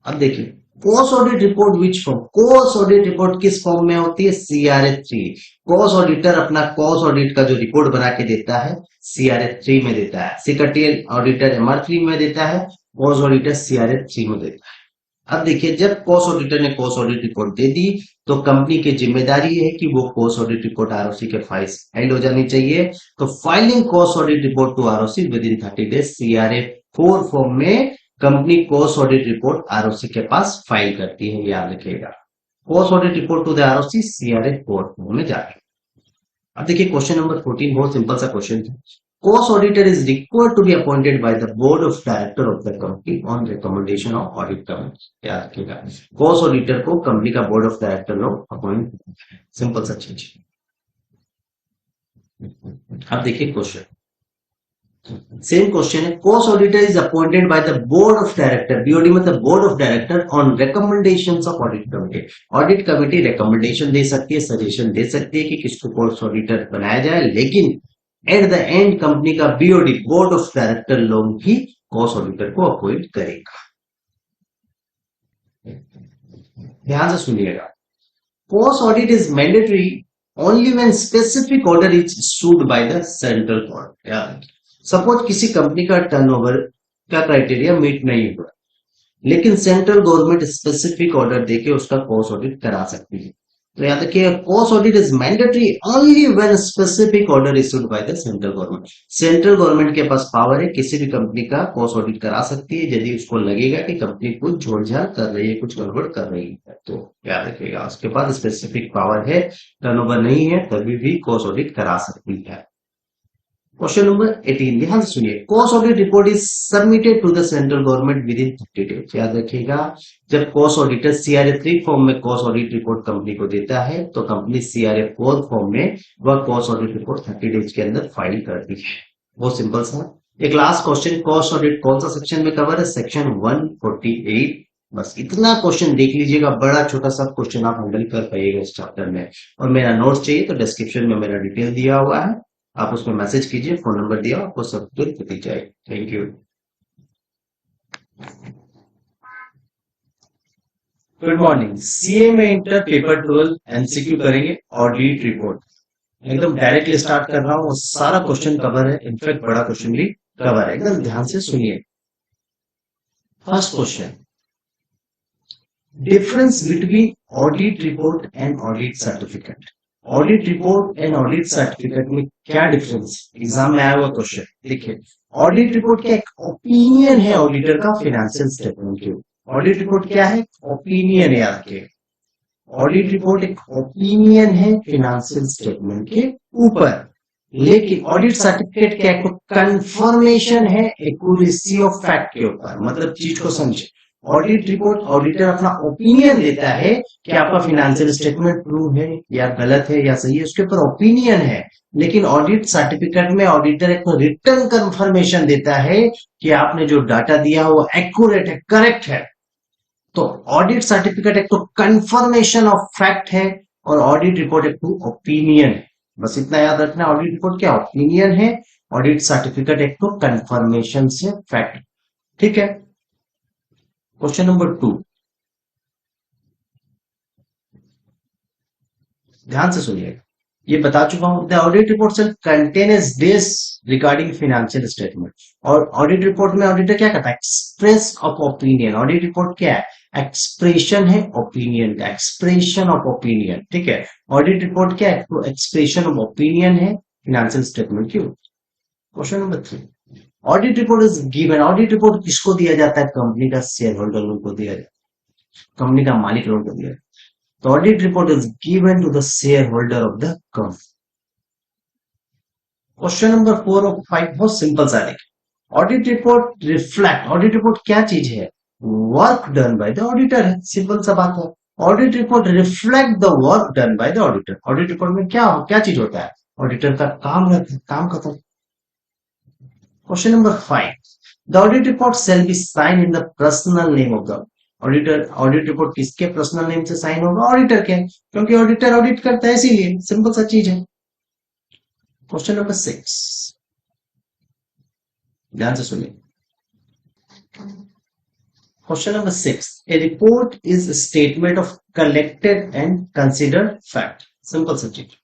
अब देखिए, cost audit report which form, cost audit report किस फॉर्म में होती है? CRA-3। कॉस्ट ऑडिटर अपना कॉस्ट ऑडिट का जो रिपोर्ट बना के देता है CRA-3 में देता है, सेक्रेटरियल ऑडिटर MR-3 में देता है, कॉस्ट ऑडिटर CRA-3 में देता है। अब देखिए, जब कॉस्ट ऑडिटर ने कॉस्ट ऑडिट रिपोर्ट दे दी तो कंपनी की जिम्मेदारी है कि वो कॉस्ट ऑडिट रिपोर्ट ROC के फाइल हो जानी चाहिए। तो filing cost audit report to ROC within 30 days, CRA-4 form में company cost audit report ROC के पास फाइल करती है, याद रखिएगा। Cost audit report to the ROC CRA code form में जाके। अब देखिए क्वेश्चन नंबर 14, बहुत सिंपल सा क्वेश्चन है। Cost auditor is required to be appointed by the board of director of the company on recommendation of audit committee. याद रखिएगा, cost auditor को कंपनी का बोर्ड ऑफ डायरेक्टर लोग अपॉइंट, सिंपल सा चीज। अब देखिए क्वेश्चन, सेम क्वेश्चन है। Cost auditor is appointed by the board of director, BOD मतलब board of director, on recommendations of audit committee. Audit committee recommendation दे सकती है, सजेशन दे सकती है कि किसको कॉस्ट ऑडिटर बनाया जाए, लेकिन एट द एंड कंपनी का बीओडी बोर्ड ऑफ डायरेक्टर लोग ही कॉस्ट ऑडिटर को अपॉइंट करेगा। ध्यान से सुनिएगा, cost audit is mandatory only when specific order is issued by the central government. Suppose किसी कंपनी का टर्नओवर का क्राइटेरिया मीट नहीं हुआ, लेकिन सेंट्रल गवर्नमेंट स्पेसिफिक ऑर्डर देके उसका कॉस्ट ऑडिट करा सकती है। तो याद रखिए, cost audit is mandatory only when specific order issued by the central government. Central government के पास पावर है, किसी भी कंपनी का कॉस्ट ऑडिट करा सकती है यदि उसको लगेगा कि कंपनी कुछ झोलझाल कर रही है, कुछ गड़बड़ कर रही है। तो याद रखिएगा, उसके पास स्पेसिफिक पावर है, टर्नओवर नहीं है, तभी भी कॉस्ट ऑडिट करा सकती है। क्वेश्चन नंबर 18, ध्यान से सुनिए। Cost audit report is submitted to the central government within 30 days. याद रखिएगा, जब कॉस्ट ऑडिटर सीआरए 3 फॉर्म में कॉस्ट ऑडिट रिपोर्ट कंपनी को देता है, तो कंपनी सीआरए 4 फॉर्म में वह कॉस्ट ऑडिट रिपोर्ट 30 डेज के अंदर फाइल करती है। बहुत सिंपल सा। एक लास्ट क्वेश्चन, कॉस्ट ऑडिट कौन सा सेक्शन में कवर है? सेक्शन 148। बस इतना क्वेश्चन देख लीजिएगा, बड़ा छोटा सा क्वेश्चन आप हैंडल कर पाइएगा इस चैप्टर में। और मेरा नोट चाहिए तो डिस्क्रिप्शन में मेरा डिटेल दिया हुआ है, आप उसमें मैसेज कीजिए, फोन नंबर दिया, आपको सब कुछ दी जाएगी। Thank you. Good morning. CA में इंटर पेपर 12 एमसीक्यू करेंगे, ऑडिट रिपोर्ट एकदम डायरेक्टली स्टार्ट कर रहा हूँ, सारा क्वेश्चन कवर है, इनफैक्ट बड़ा क्वेश्चन भी कवर है, एकदम ध्यान से सुनिए। First question, difference between audit report and audit certificate. Audit report and audit certificate में क्या डिफरेंस? एग्जाम में आया हुआ क्वेश्चन। देखिए, ऑडिट रिपोर्ट क्या एक ओपिनियन है ऑडिटर का फिनेंशियल स्टेटमेंट के। ऑडिट रिपोर्ट क्या है? ओपिनियन। याद रखिए, ऑडिट रिपोर्ट एक ओपिनियन है फिनेंशियल स्टेटमेंट के ऊपर, लेकिन ऑडिट सर्टिफिकेट क्या है? कंफर्मेशन है एक्यूरेसी ऑफ फैक्ट के ऊपर। मतलब चीज को समझे, ऑडिट रिपोर्ट ऑडिटर अपना ओपिनियन देता है कि आपका फिनेंशियल स्टेटमेंट ट्रू है या गलत है या सही है, उसके ऊपर ओपिनियन है। लेकिन ऑडिट सर्टिफिकेट में ऑडिटर एक रिटर्न कंफर्मेशन देता है कि आपने जो डाटा दिया वो एक्यूरेट है, करेक्ट है। तो ऑडिट सर्टिफिकेट एक तो कंफर्मेशन ऑफ फैक्ट है और ऑडिट रिपोर्ट एक तो ओपिनियन है। बस इतना याद रखना, ऑडिट रिपोर्ट क्या ओपिनियन है, ऑडिट सर्टिफिकेट एक तो कंफर्मेशन से फैक्ट। ठीक है। क्वेश्चन नंबर 2, ध्यान से सुनिएगा, ये बता चुका हूं। The audit report shell contain days regarding financial statement. और ऑडिट रिपोर्ट में ऑडिटर क्या करता है? Express of opinion. Audit report क्या है? एक्सप्रेशन है ओपिनियन का, एक्सप्रेशन ऑफ ओपिनियन। ठीक है, ऑडिट रिपोर्ट क्या है? तो एक्सप्रेशन ऑफ ओपिनियन है फिनेंशियल स्टेटमेंट के ऊपर। Question number 3, audit report is given. Audit report किसको दिया जाता है? कंपनी का शेयर होल्डर लोग को दिया जाता है, कंपनी का मालिक लोग को दिया जाता है। तो audit report is given to the shareholder of the company. Question number 4 और 5 बहुत सिंपल सा है। Audit report reflect. Audit report क्या चीज है? Work done by the auditor है, सिंपल सा बात है। Audit report reflect the work done by the auditor. Audit report में क्या चीज होता है? ऑडिटर का काम रहता है, काम खत्म। Question number 5, the audit report shall be sign in the personal name of the auditor. Audit report किसके पर्सनल नेम से साइन होगा? ऑडिटर के, क्योंकि ऑडिटर ऑडिट करता है इसीलिए, सिंपल सा चीज है। क्वेश्चन नंबर 6, ध्यान से सुनिए। Question number 6, A report is statement of collected and considered fact. Simple सा चीज।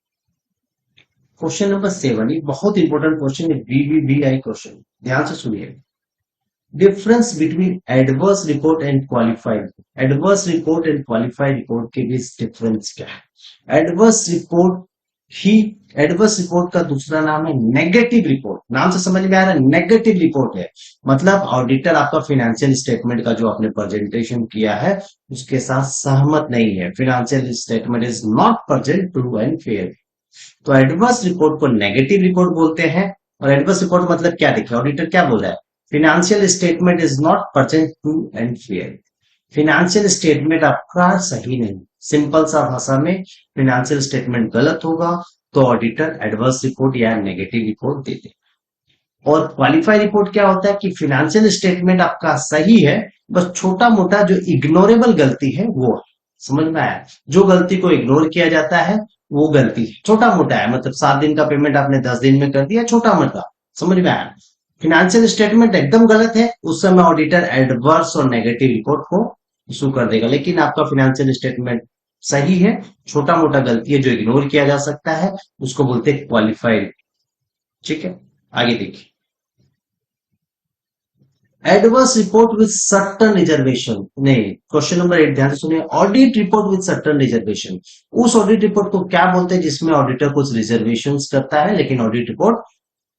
क्वेश्चन नंबर 7, ये बहुत इंपॉर्टेंट क्वेश्चन है, VVVI क्वेश्चन, ध्यान से सुनिए। Difference between adverse report and qualified. Adverse report and qualified report के बीच डिफरेंस क्या है? एडवर्स रिपोर्ट ही एडवर्स रिपोर्ट का दूसरा नाम है नेगेटिव रिपोर्ट। नाम से समझ में आ रहा है, नेगेटिव रिपोर्ट है मतलब ऑडिटर आपका फाइनेंशियल स्टेटमेंट का जो आपने प्रेजेंटेशन किया है उसके साथ सहमत नहीं है। Financial statement is not present true and fair. तो एडवर्स रिपोर्ट को नेगेटिव रिपोर्ट बोलते हैं। और एडवर्स रिपोर्ट मतलब क्या देखिए, ऑडिटर क्या बोल रहा है, financial statement is not present true and fair. Financial statement आपका सही नहीं, सिंपल सा भाषा में फाइनेंशियल स्टेटमेंट गलत होगा तो ऑडिटर एडवर्स रिपोर्ट या नेगेटिव रिपोर्ट देते। और क्वालिफाई रिपोर्ट क्या होता है कि फाइनेंशियल स्टेटमेंट आपका सही है, बस छोटा मोटा जो इग्नोरेबल गलती है वो है। समझ में आया, जो गलती को इग्नोर किया जाता है वो गलती है, छोटा मोटा है, मतलब 7 दिन का पेमेंट आपने 10 दिन में कर दिया, छोटा मोटा। समझ में आया, फाइनेंशियल स्टेटमेंट एकदम गलत है उस समय ऑडिटर एडवर्स और नेगेटिव रिपोर्ट को इशू कर देगा। लेकिन आपका फाइनेंशियल स्टेटमेंट सही है, छोटा मोटा गलती है जो इग्नोर किया जा सकता है, उसको बोलते हैं क्वालिफाइड। ठीक है, आगे देखिए, adverse report with certain reservation. नहीं, क्वेश्चन नंबर 8 ध्यान से सुनिए, audit report with certain reservation. उस ऑडिट रिपोर्ट को क्या बोलते हैं जिसमें ऑडिटर कुछ रिजर्वेशन करता है लेकिन audit report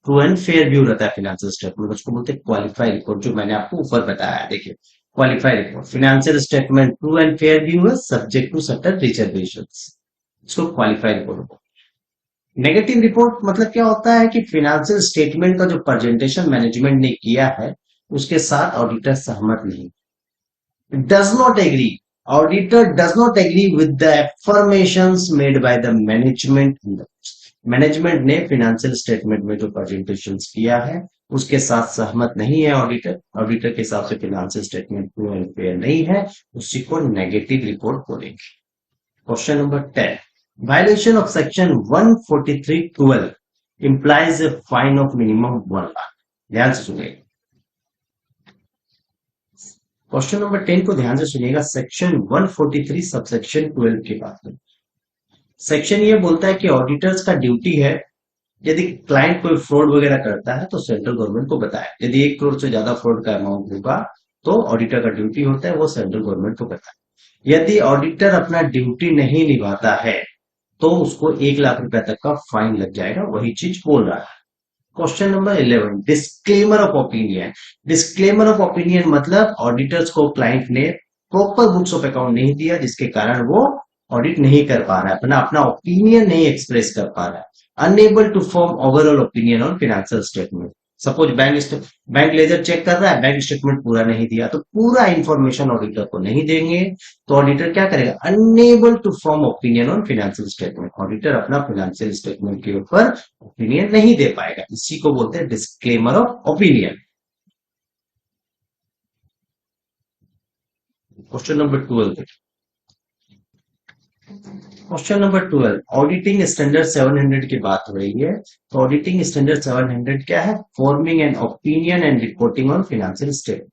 true and fair view रहता है फाइनेंशियल स्टेटमेंट, उसको बोलते हैं क्वालिफाई रिपोर्ट, जो मैंने आपको ऊपर बताया है। देखिए, qualify report, financial statement true and fair view है सब्जेक्ट टू सर्टेन रिजर्वेशंस, इसको क्वालिफाई रिपोर्ट। नेगेटिव रिपोर्ट मतलब क्या होता है कि फाइनेंशियल स्टेटमेंट का जो प्रेजेंटेशन मैनेजमेंट ने किया है उसके साथ ऑडिटर सहमत नहीं, does not agree, auditor does not agree with the affirmations made by the management. Management ने फाइनेंशियल स्टेटमेंट में जो प्रेजेंटेशन किया है उसके साथ सहमत नहीं है ऑडिटर, ऑडिटर के हिसाब से financial statement true and fair नहीं है, उसी को नेगेटिव रिपोर्ट बोलेंगे। Question number 10, violation of section 143(12) implies a fine of minimum 1 lakh. ध्यान से सुनिए, क्वेश्चन नंबर 10 को ध्यान से सुनिएगा, सेक्शन 143 सबसेक्शन 12 की बात है। सेक्शन ये बोलता है कि ऑडिटर्स का ड्यूटी है, यदि क्लाइंट कोई फ्रॉड वगैरह करता है तो सेंट्रल गवर्नमेंट को बताए। यदि 1 करोड़ से ज्यादा फ्रॉड का अमाउंट होगा तो ऑडिटर का ड्यूटी होता है वो सेंट्रल गवर्नमेंट को बताए। यदि ऑडिटर अपना ड्यूटी नहीं निभाता है तो उसको 1 लाख रुपए तक का फाइन लग जाएगा, वही चीज बोल रहा है। Question number 11, disclaimer of opinion. Disclaimer of opinion मतलब ऑडिटर्स को क्लाइंट ने प्रॉपर बुक्स ऑफ अकाउंट नहीं दिया जिसके कारण वो ऑडिट नहीं कर पा रहा है, अपना अपना ओपिनियन नहीं एक्सप्रेस कर पा रहा है। Unable to form overall opinion on financial statement. Suppose bank ledger check कर रहा है, बैंक स्टेटमेंट पूरा नहीं दिया तो पूरा इंफॉर्मेशन ऑडिटर को नहीं देंगे, तो ऑडिटर क्या करेगा, unable to form opinion on financial statement. Auditor अपना फाइनेंशियल स्टेटमेंट के ऊपर ओपिनियन नहीं दे पाएगा, इसी को बोलते हैं disclaimer of opinion. Question number 12, question number 12, auditing standard 700 की बात हो रही है। तो ऑडिटिंग स्टैंडर्ड 700 क्या है, forming an opinion and reporting on financial statement.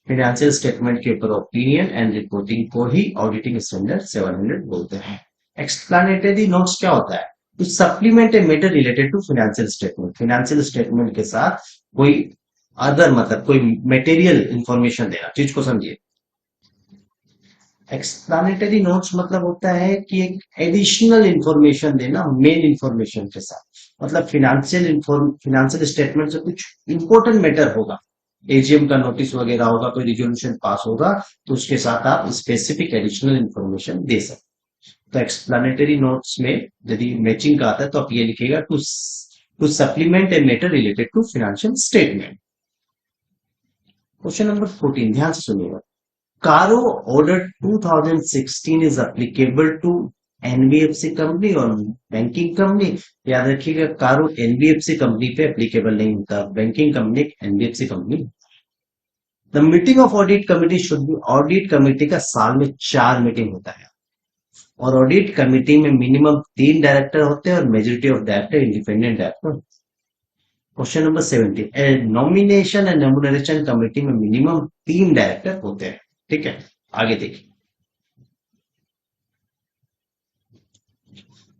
Financial statement के ऊपर ओपिनियन एंड रिपोर्टिंग को ही ऑडिटिंग स्टैंडर्ड 700 बोलते हैं। एक्सप्लेनेटरी नोट्स क्या होता है, to supplement a matter related to financial statement. Financial statement के साथ कोई अदर मतलब कोई मटेरियल इंफॉर्मेशन देना, चीज को समझिए। एक्सप्लेनेटरी नोट्स मतलब होता है कि एक एडिशनल इंफॉर्मेशन देना मेन इंफॉर्मेशन के साथ, मतलब फाइनेंशियल स्टेटमेंट से कुछ इंपॉर्टेंट मैटर होगा, एजीएम का नोटिस वगैरह होगा, कोई रिजोल्यूशन पास होगा, तो उसके साथ आप स्पेसिफिक एडिशनल इंफॉर्मेशन दे सकते। तो एक्सप्लेनेटरी नोट्स में यदि मैचिंग का आता है तो आप ये लिखेगा to supplement a matter related to financial statement. Question number 14 ध्यान से सुनिएगा, CARO order 2016 is applicable to NBFC company और बैंकिंग कंपनी। याद रखिएगा, कारो एनबीएफसी कंपनी पे एप्लीकेबल नहीं होता, banking company NBFC company. The meeting of audit committee should be, audit committee का साल में 4 मीटिंग होता है और ऑडिट कमिटी में मिनिमम 3 डायरेक्टर होते हैं और majority of director independent director. Question number 17, nomination and remuneration committee में मिनिमम 3 डायरेक्टर होते हैं। ठीक है, आगे देखिए,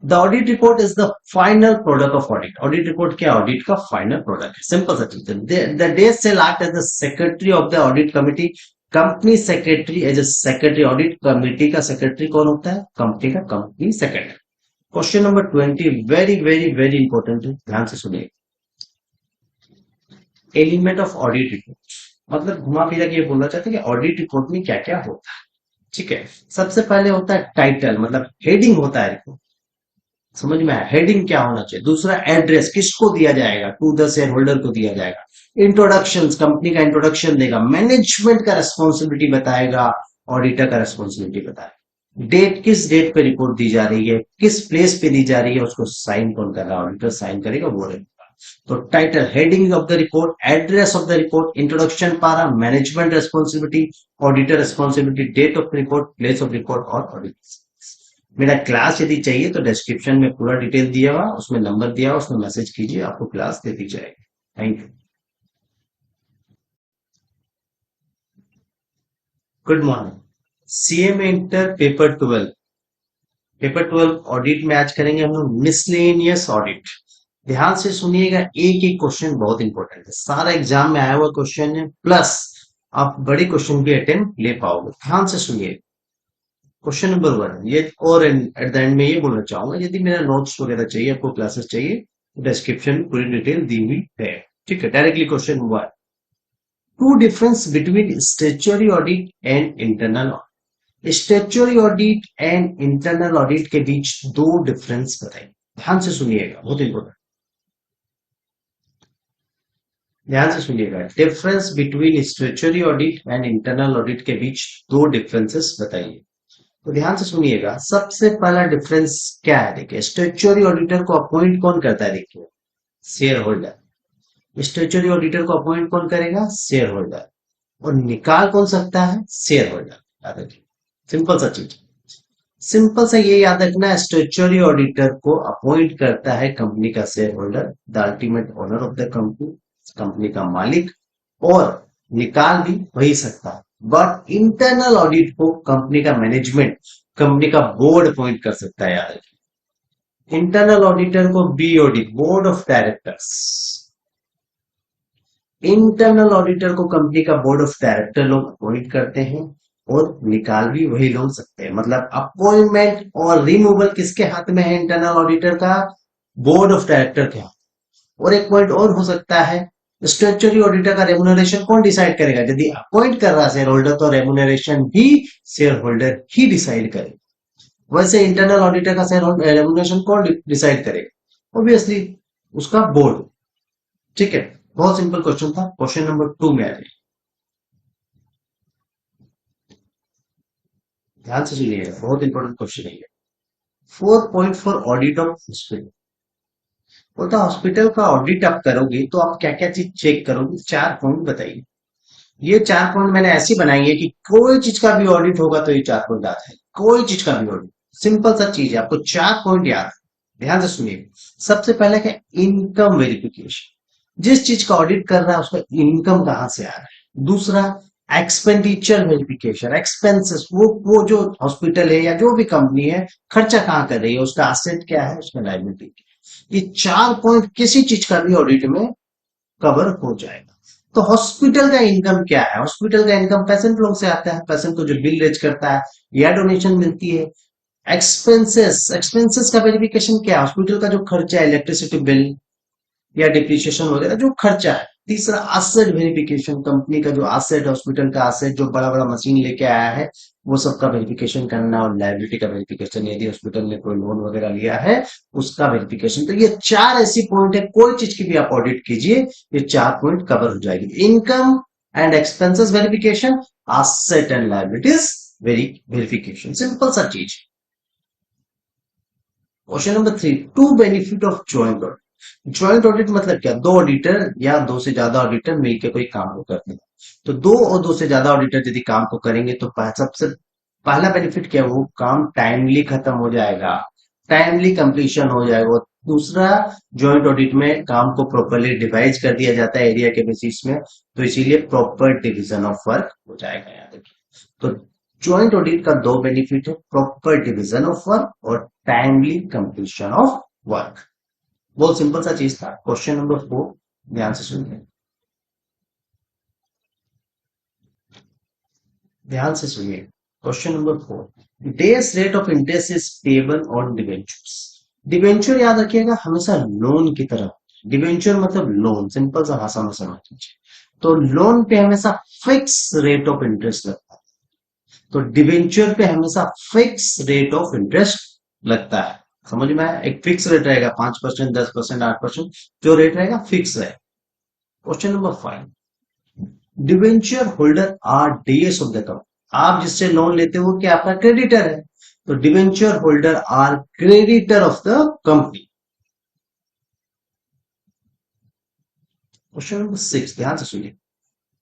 the audit report is the final product of audit. Audit report क्या, ऑडिट का फाइनल प्रोडक्ट है, सिंपल सा चीज है। The day shall act as the secretary of the audit committee. Company secretary as a secretary, audit committee का secretary कौन होता है, कंपनी का company secretary. Question number 20 very very very important है, ध्यान से सुनिए। एलिमेंट ऑफ ऑडिट रिपोर्ट, मतलब घुमा फिरा के ये बोलना चाहते हैं कि ऑडिट रिपोर्ट में क्या क्या होता है। ठीक है, सबसे पहले होता है टाइटल, मतलब हेडिंग होता है रिपोर्ट, समझ में आया, हेडिंग क्या होना चाहिए। दूसरा एड्रेस, किसको दिया जाएगा, टू द शेयर होल्डर को दिया जाएगा। इंट्रोडक्शन, कंपनी का इंट्रोडक्शन देगा। मैनेजमेंट का रेस्पॉन्सिबिलिटी बताएगा, ऑडिटर का रेस्पॉन्सिबिलिटी बताएगा। डेट, किस डेट पे रिपोर्ट दी जा रही है, किस प्लेस पे दी जा रही है, उसको साइन कौन कर रहा है, ऑडिटर साइन करेगा, वो रहेगा। तो title, heading of the report, address of the report, introduction para, management responsibility, auditor responsibility, date of report, place of report और ऑडिट। मेरा क्लास यदि चाहिए तो डिस्क्रिप्शन में पूरा डिटेल दिया हुआ, उसमें नंबर दिया हुआ, उसमें मैसेज कीजिए, आपको क्लास दे दी जाएगी। Thank you. Good morning. CMA inter paper 12, paper 12 audit में आज करेंगे हम लोग मिसलेनियस ऑडिट। ध्यान से सुनिएगा, एक एक क्वेश्चन बहुत इंपॉर्टेंट है, सारा एग्जाम में आया हुआ क्वेश्चन है, प्लस आप बड़े क्वेश्चन भी अटेम्प्ट ले पाओगे। ध्यान से सुनिए। क्वेश्चन नंबर 1 ये, और एट द एंड में ये बोलना चाहूंगा, यदि मेरा नोट्स वगैरह चाहिए, आपको क्लासेस चाहिए, तो डिस्क्रिप्शन में पूरी डिटेल दी हुई है। ठीक है, directly question 1, to difference between statutory audit and internal audit. Statutory audit and internal audit के बीच दो डिफरेंस बताइए। ध्यान से सुनिएगा, बहुत इंपॉर्टेंट, ध्यान से सुनिएगा। Difference between statutory audit and internal audit के बीच दो डिफरेंसेस बताइए। तो ध्यान से सुनिएगा, सबसे पहला डिफरेंस क्या है, देखिए स्टेचुअरी ऑडिटर को अपॉइंट कौन करता है, देखिए शेयर होल्डर। स्टेचुअरी ऑडिटर को अपॉइंट कौन करेगा, शेयर होल्डर। और निकाल कौन सकता है, शेयर होल्डर। याद रखिए, सिंपल सा चीज, सिंपल सा ये याद रखना, स्टेचुअरी ऑडिटर को अपॉइंट करता है कंपनी का share holder, the ultimate owner of the company, company का मालिक, और निकाल भी वही सकता है। बट इंटरनल ऑडिट को कंपनी का मैनेजमेंट, कंपनी का बोर्ड अपॉइंट कर सकता है। यार, इंटरनल ऑडिटर को BOD, board of directors, internal auditor को कंपनी का बोर्ड ऑफ डायरेक्टर लोग अपॉइंट करते हैं, और निकाल भी वही लोग सकते हैं। मतलब अपॉइंटमेंट और रिमूवल किसके हाथ में है, इंटरनल ऑडिटर का, बोर्ड ऑफ डायरेक्टर के हाथ। और एक पॉइंट और हो सकता है, स्टेचुअरी ऑडिटर का रेमुनरेशन कौन डिसाइड करेगा, यदि अपॉइंट कर रहा शेयर होल्डर तो रेमुनरेशन भी शेयर होल्डर ही डिसाइड करेगा। वैसे इंटरनल ऑडिटर का शेयर रेमुनरेशन कौन डिसाइड करेगा, ऑब्वियसली उसका बोर्ड। ठीक है, बहुत सिंपल क्वेश्चन था। क्वेश्चन नंबर 2 में आ जाइए, ध्यान से सुनिएगा, बहुत इंपॉर्टेंट क्वेश्चन है। 4.4 ऑडिट ऑफ हॉस्पिटल, बोलता हॉस्पिटल का ऑडिट आप करोगे तो आप क्या क्या चीज चेक करोगे, 4 पॉइंट बताइए। ये 4 पॉइंट मैंने ऐसी बनाई है कि कोई चीज का भी ऑडिट होगा तो ये 4 पॉइंट आता है, कोई चीज का भी ऑडिट। सिंपल सा चीज है, आपको 4 पॉइंट याद है। ध्यान से सुनिए, सबसे पहले क्या, इनकम वेरिफिकेशन, जिस चीज का ऑडिट कर रहा है उसका इनकम कहां से आ रहा है। दूसरा, एक्सपेंडिचर वेरिफिकेशन, एक्सपेंसेस, वो जो हॉस्पिटल है या जो भी कंपनी है खर्चा कहां कर रही है, उसका एसेट क्या है, उसका लायबिलिटी। ये 4 पॉइंट किसी चीज का भी ऑडिट में कवर हो जाएगा। तो हॉस्पिटल का इनकम क्या है, हॉस्पिटल का इनकम पेशेंट लोग से आता है, पेशेंट को जो बिल रेज करता है या डोनेशन मिलती है। एक्सपेंसेस, एक्सपेंसेस का वेरिफिकेशन क्या है, हॉस्पिटल का जो खर्चा है, इलेक्ट्रिसिटी बिल या डिप्रिसिएशन वगैरह जो खर्चा है। तीसरा, एसेट वेरिफिकेशन, कंपनी का जो एसेट, हॉस्पिटल का एसेट, जो बड़ा बड़ा मशीन लेके आया है वो सबका वेरिफिकेशन करना। और लायबिलिटी का वेरिफिकेशन, यदि हॉस्पिटल ने कोई लोन वगैरह लिया है उसका वेरिफिकेशन। तो ये 4 ऐसी पॉइंट है, कोई चीज की भी आप ऑडिट कीजिए ये 4 पॉइंट कवर हो जाएगी। Income and expenses verification, asset and liabilities verification, simple सा चीज। Question number 3, to benefit of joint audit. Joint audit मतलब क्या, दो ऑडिटर या दो से ज्यादा ऑडिटर मिलकर कोई काम को करते हैं। तो दो और दो से ज्यादा ऑडिटर यदि काम को करेंगे तो सबसे पहला बेनिफिट क्या है, वो काम टाइमली खत्म हो जाएगा, टाइमली कंप्लीशन हो जाएगा। दूसरा, ज्वाइंट ऑडिट में काम को प्रॉपरली डिवाइड कर दिया जाता है एरिया के बेसिस में, तो इसीलिए प्रॉपर डिवीजन ऑफ वर्क हो जाएगा। याद रखिए, तो ज्वाइंट ऑडिट का दो बेनिफिट है, प्रॉपर डिवीजन ऑफ वर्क और टाइमली कंप्लीशन ऑफ वर्क। बहुत सिंपल सा चीज था। क्वेश्चन नंबर 4, ध्यान से सुनिए, ध्यान से सुनिए। Question number 4, days rate of interest is payable on debentures. Debenture याद रखिएगा हमेशा लोन की तरह, डिबेंचर मतलब लोन, सिंपल सा भाषा में समझ लीजिए। तो लोन पे हमेशा फिक्स रेट ऑफ इंटरेस्ट लगता है, तो डिबेंचर पे हमेशा फिक्स रेट ऑफ इंटरेस्ट लगता है। समझ में आया? एक फिक्स रेट रहेगा 5%, 10%, 8%, जो रेट रहेगा फिक्स रहेगा। Question number 5, debenture holder are DS of the company. आप जिससे लोन लेते हो क्या आपका क्रेडिटर है, तो debenture holder are creditor of the company. Question number 6, ध्यान से सुनिए।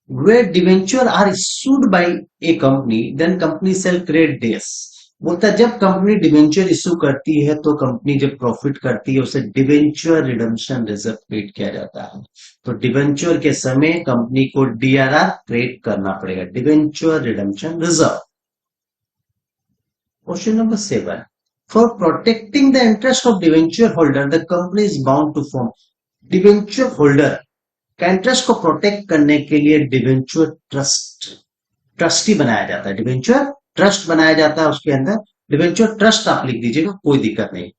Where debenture are issued by a company, then company shall create DAS। बोलता है जब कंपनी डिबेंचर इश्यू करती है तो कंपनी जब प्रॉफिट करती है उसे डिबेंचर रिडम्पशन रिजर्व क्रिएट किया जाता है। तो डिबेंचर के समय कंपनी को डीआरआर क्रिएट करना पड़ेगा, debenture redemption reserve. Question number 7, for protecting the interest of debenture holder the company is bound to form. Debenture holder का इंटरेस्ट को प्रोटेक्ट करने के लिए डिबेंचर ट्रस्टी बनाया जाता है, डिबेंचर ट्रस्ट बनाया जाता है। उसके अंदर डिबेंचर ट्रस्ट आप लिख दीजिएगा, कोई दिक्कत नहीं,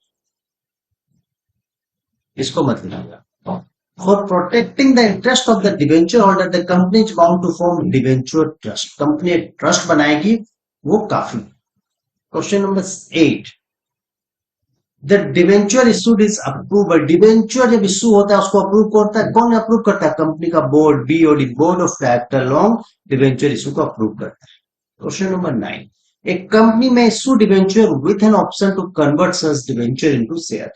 इसको मत लिखिएगा। For protecting the interest of the debenture holder the company is bound to form debenture trust. Company एक ट्रस्ट बनाएगी, वो काफी। Question number 8, the debenture issued is approve. Debenture जब इशू होता है उसको अप्रूव करता है कौन? अप्रूव करता है कंपनी का board, BOD, board of director लोग डिबेंचर इशू को अप्रूव करता है। क्वेश्चन नंबर 9, एक कंपनी में issue debenture with an option to convert such debenture into share.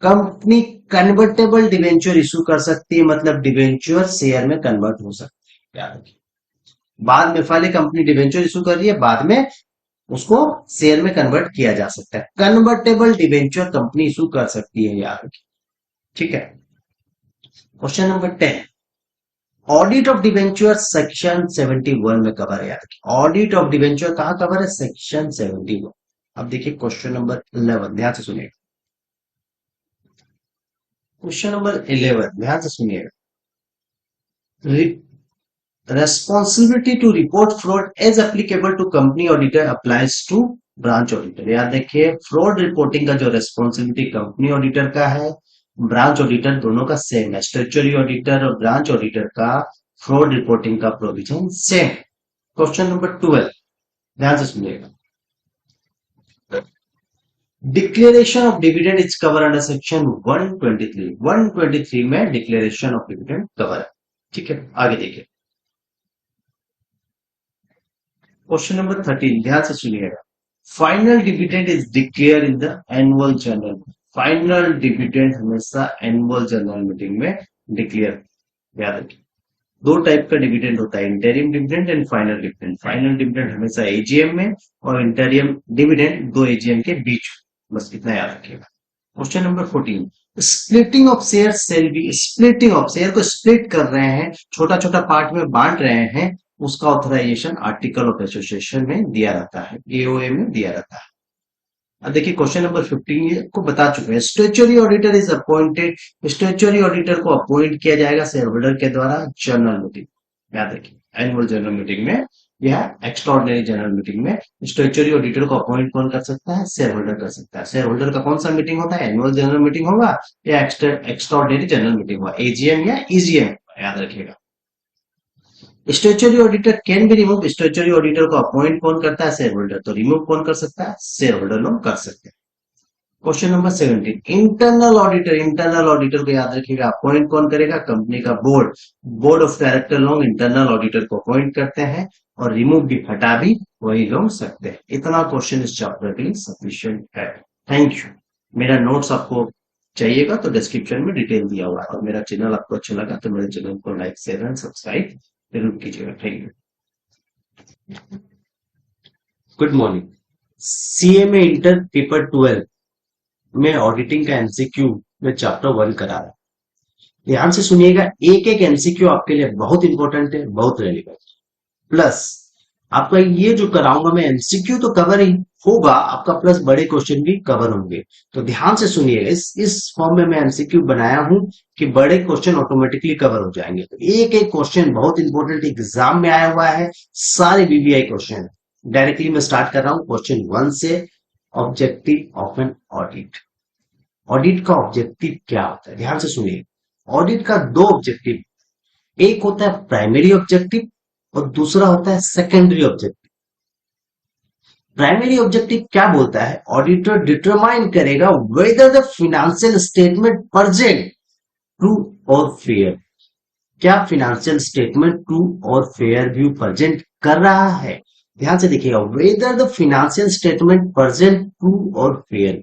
Company convertible debenture issue कर सकती है, मतलब डिबेंचर शेयर में कन्वर्ट हो सकती है। याद रखिए, बाद में पहले कंपनी डिबेंचर इशू कर रही है, बाद में उसको शेयर में कन्वर्ट किया जा सकता है। कन्वर्टेबल डिबेंचर कंपनी इशू कर सकती है, याद रखिए, ठीक है। Question number 10, audit of debenture section 71 में कवर है, याद रखिए। ऑडिट ऑफ डिबेंचर कहां कवर है? सेक्शन 71। अब देखिए क्वेश्चन नंबर 11, ध्यान से सुनिए। क्वेश्चन नंबर 11, ध्यान से सुनिएगा। Responsibility to report fraud as applicable to company auditor applies to branch auditor. याद देखिए, फ्रॉड रिपोर्टिंग का जो रेस्पॉन्सिबिलिटी कंपनी ऑडिटर का है, ब्रांच ऑडिटर दोनों का सेम है। स्टैट्यूटरी ऑडिटर और ब्रांच ऑडिटर का फ्रॉड रिपोर्टिंग का प्रोविजन सेम। क्वेश्चन नंबर 12, ध्यान से सुनिएगा। Declaration of dividend is cover under section 123। 123 में डिक्लेरेशन ऑफ डिविडेंड कवर है, ठीक है। आगे देखिए क्वेश्चन नंबर 13, ध्यान से सुनिएगा। Final dividend is declare in the annual general. Final dividend हमेशा एनुअल जनरल मीटिंग में डिक्लेयर, याद रखिए। दो टाइप का डिविडेंड होता है, interim dividend and final dividend. Final dividend हमेशा एजीएम में और इंटरिम डिविडेंड दो एजीएम के बीच, बस इतना याद रखिएगा। Question number 14, splitting of share shall be. Splitting of share को स्प्लिट कर रहे हैं, छोटा छोटा पार्ट में बांट रहे हैं, उसका ऑथराइजेशन आर्टिकल ऑफ एसोसिएशन में दिया रहता है, एओए में दिया रहता है। अब देखिए क्वेश्चन नंबर 15 को बता चुके हैं। Statutory auditor is appointed. Statutory auditor को अपॉइंट किया जाएगा शेयर होल्डर के द्वारा जनरल मीटिंग, याद रखिए। एनुअल जनरल मीटिंग में या एक्स्ट्राऑर्डिनरी जनरल मीटिंग में स्टैट्यूटरी ऑडिटर को अपॉइंट कौन कर सकता है? शेयर होल्डर कर सकता है। शेयर होल्डर का कौन सा मीटिंग होता है? एनुअल जनरल मीटिंग होगा या एक्स्ट्राऑर्डिनरी जनरल मीटिंग होगा, एजीएम या ईजीएम, याद रखिएगा। Statutory auditor can be remove. Statutory auditor को अपॉइंट कौन करता है? Share holder. तो रिमूव कौन कर सकता है? शेयर होल्डर लोग कर सकते हैं। Question number 17, internal auditor. Internal auditor को याद रखिएगा, अपॉइंट कौन करेगा? कंपनी का बोर्ड, बोर्ड ऑफ डायरेक्टर लोग इंटरनल ऑडिटर को अपॉइंट करते हैं और रिमूव भी, हटा भी वही लोग सकते हैं। इतना क्वेश्चन इस चैप्टर के लिए सफिशिएंट है। Thank you. मेरा नोट्स आपको चाहिएगा तो डिस्क्रिप्शन में डिटेल दिया हुआ है, और मेरा चैनल आपको अच्छा लगा तो मेरे चैनल को लाइक, शेयर एंड सब्सक्राइब जरूर कीजिएगा। Thank you. Good morning. CMA inter paper 12 में ऑडिटिंग का एमसीक्यू में चैप्टर 1 करा रहा है। ध्यान से सुनिएगा, एक एक एमसीक्यू आपके लिए बहुत इंपॉर्टेंट है, बहुत रेलिवेंट। प्लस आपका ये जो कराऊंगा मैं एमसीक्यू तो कवर ही होगा आपका, प्लस बड़े क्वेश्चन भी कवर होंगे। तो ध्यान से सुनिएगा, इस फॉर्म में मैं एमसीक्यू बनाया हूं कि बड़े क्वेश्चन ऑटोमेटिकली कवर हो जाएंगे। तो एक एक क्वेश्चन बहुत इंपॉर्टेंट एग्जाम में आया हुआ है, सारे बीबीआई क्वेश्चन। डायरेक्टली मैं स्टार्ट कर रहा हूं क्वेश्चन 1 से, objective of an audit. Audit का ऑब्जेक्टिव क्या होता है, ध्यान से सुनिए। ऑडिट का दो ऑब्जेक्टिव, एक होता है प्राइमरी ऑब्जेक्टिव और दूसरा होता है सेकेंडरी ऑब्जेक्टिव। प्राइमरी ऑब्जेक्टिव क्या बोलता है, ऑडिटर डिटरमाइन करेगा weather the financial statement present true और फेयर, क्या फिनेंशियल स्टेटमेंट ट्रू और फेयर व्यू प्रेजेंट कर रहा है। ध्यान से देखिएगा, weather the financial statement present true और फेयर,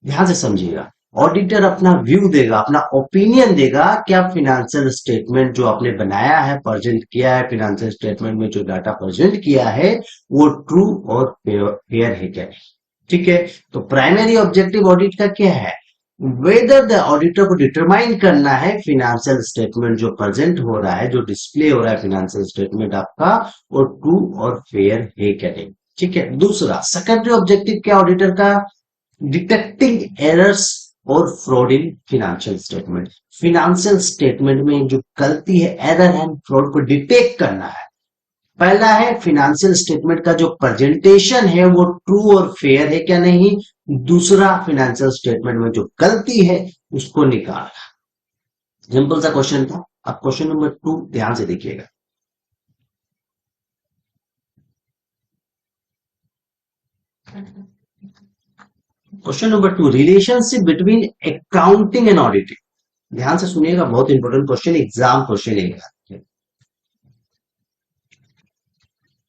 ध्यान से समझिएगा। ऑडिटर अपना व्यू देगा, अपना ओपिनियन देगा, क्या फिनेंशियल स्टेटमेंट जो आपने बनाया है, प्रेजेंट किया है, फिनेंशियल स्टेटमेंट में जो डाटा प्रेजेंट किया है वो ट्रू और फेयर है क्या। ठीक है, तो प्राइमरी ऑब्जेक्टिव ऑडिट का क्या है, वेदर द ऑडिटर को डिटरमाइन करना है फिनेंशियल स्टेटमेंट जो प्रेजेंट हो रहा है, जो डिस्प्ले हो रहा है फिनेंशियल स्टेटमेंट आपका, वो ट्रू और फेयर है क्या नहीं। ठीक है, दूसरा सेकेंडरी ऑब्जेक्टिव क्या ऑडिटर का, डिटेक्टिंग एरर्स और fraud in financial statement. Financial statement में जो गलती है, एरर एंड फ्रॉड को डिटेक्ट करना है। पहला है फिनेंशियल स्टेटमेंट का जो प्रेजेंटेशन है वो ट्रू और फेयर है क्या नहीं, दूसरा फिनेंशियल स्टेटमेंट में जो गलती है उसको निकालना। सिंपल सा क्वेश्चन था। अब क्वेश्चन नंबर 2 ध्यान से देखिएगा। Question number 2, relationship between accounting and auditing. ध्यान से सुनिएगा, बहुत इंपॉर्टेंट क्वेश्चन, एग्जाम क्वेश्चन है।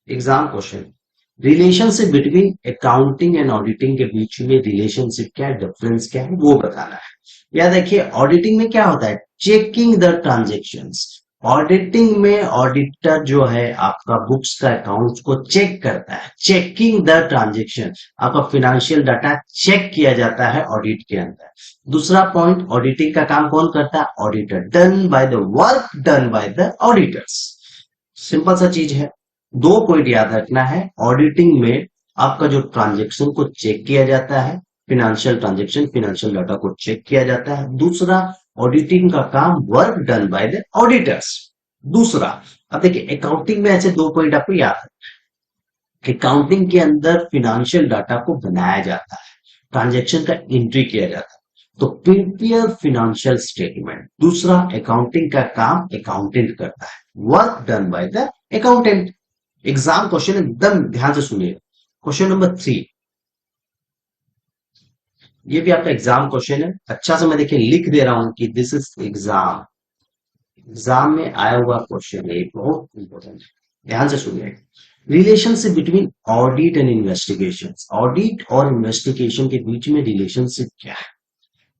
Exam question, relationship between accounting and auditing के बीच में रिलेशनशिप क्या है, डिफरेंस क्या है, वो बताना है। या देखिए, ऑडिटिंग में क्या होता है, चेकिंग द ट्रांजेक्शंस। ऑडिटिंग में ऑडिटर जो है आपका बुक्स का अकाउंट्स को चेक करता है, चेकिंग द ट्रांजेक्शन, आपका फिनेंशियल डाटा चेक किया जाता है ऑडिट के अंदर। दूसरा पॉइंट, ऑडिटिंग का काम कौन करता है, auditor, done by the work done by the auditors. Simple सा चीज है, दो पॉइंट याद रखना है। ऑडिटिंग में आपका जो ट्रांजेक्शन को चेक किया जाता है, फिनेंशियल ट्रांजेक्शन, फिनेंशियल डाटा को चेक किया जाता है। दूसरा, ऑडिटिंग का काम work done by the auditors. दूसरा, अब देखिए अकाउंटिंग में ऐसे दो पॉइंट आपको याद रखना है। अकाउंटिंग के अंदर फिनेंशियल डाटा को बनाया जाता है, ट्रांजेक्शन का एंट्री किया जाता है, तो प्रिपेयर फिनेंशियल स्टेटमेंट। दूसरा, अकाउंटिंग का काम अकाउंटेंट करता है, work done by the accountant. Exam question एकदम ध्यान से सुनिए। क्वेश्चन नंबर 3, ये भी आपका एग्जाम क्वेश्चन है। अच्छा से मैं देखिए लिख दे रहा हूं कि दिस इज एग्जाम, एग्जाम में आया हुआ क्वेश्चन है, बहुत इंपॉर्टेंट है, ध्यान से सुनिए। Relationship between audit and investigation. Audit और इन्वेस्टिगेशन के बीच में रिलेशनशिप क्या है।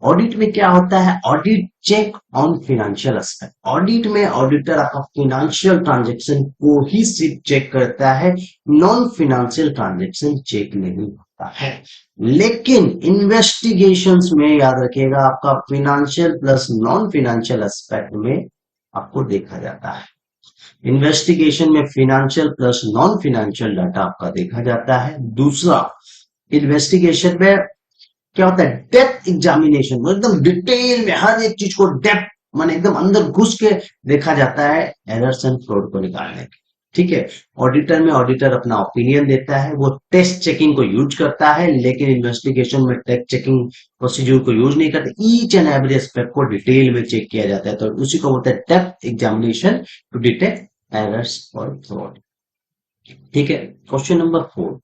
ऑडिट में क्या होता है, audit check on financial aspect. Audit में ऑडिटर आपका फिनेंशियल ट्रांजेक्शन को ही सिर्फ चेक करता है, नॉन फिनेंशियल ट्रांजेक्शन चेक नहीं होता है। लेकिन इन्वेस्टिगेशंस में याद रखिएगा, आपका financial plus non financial aspect में आपको देखा जाता है। इन्वेस्टिगेशन में financial plus non financial data आपका देखा जाता है। दूसरा, इन्वेस्टिगेशन में क्या होता है, डेप्थ एग्जामिनेशन, एकदम डिटेल में हर एक चीज को डेप्थ माने एकदम अंदर घुस के देखा जाता है एरर्स एंड फ्रॉड को निकालने के। ठीक है, ऑडिटर में ऑडिटर अपना ओपिनियन देता है, वो टेस्ट चेकिंग को यूज करता है, लेकिन इन्वेस्टिगेशन में टेस्ट चेकिंग प्रोसीजर को यूज नहीं करते, ईच एंड एवरी एस्पेक्ट को डिटेल में चेक किया जाता है, तो उसी को बोलते हैं depth examination to detect errors और फ्रॉड। ठीक है, क्वेश्चन नंबर 4,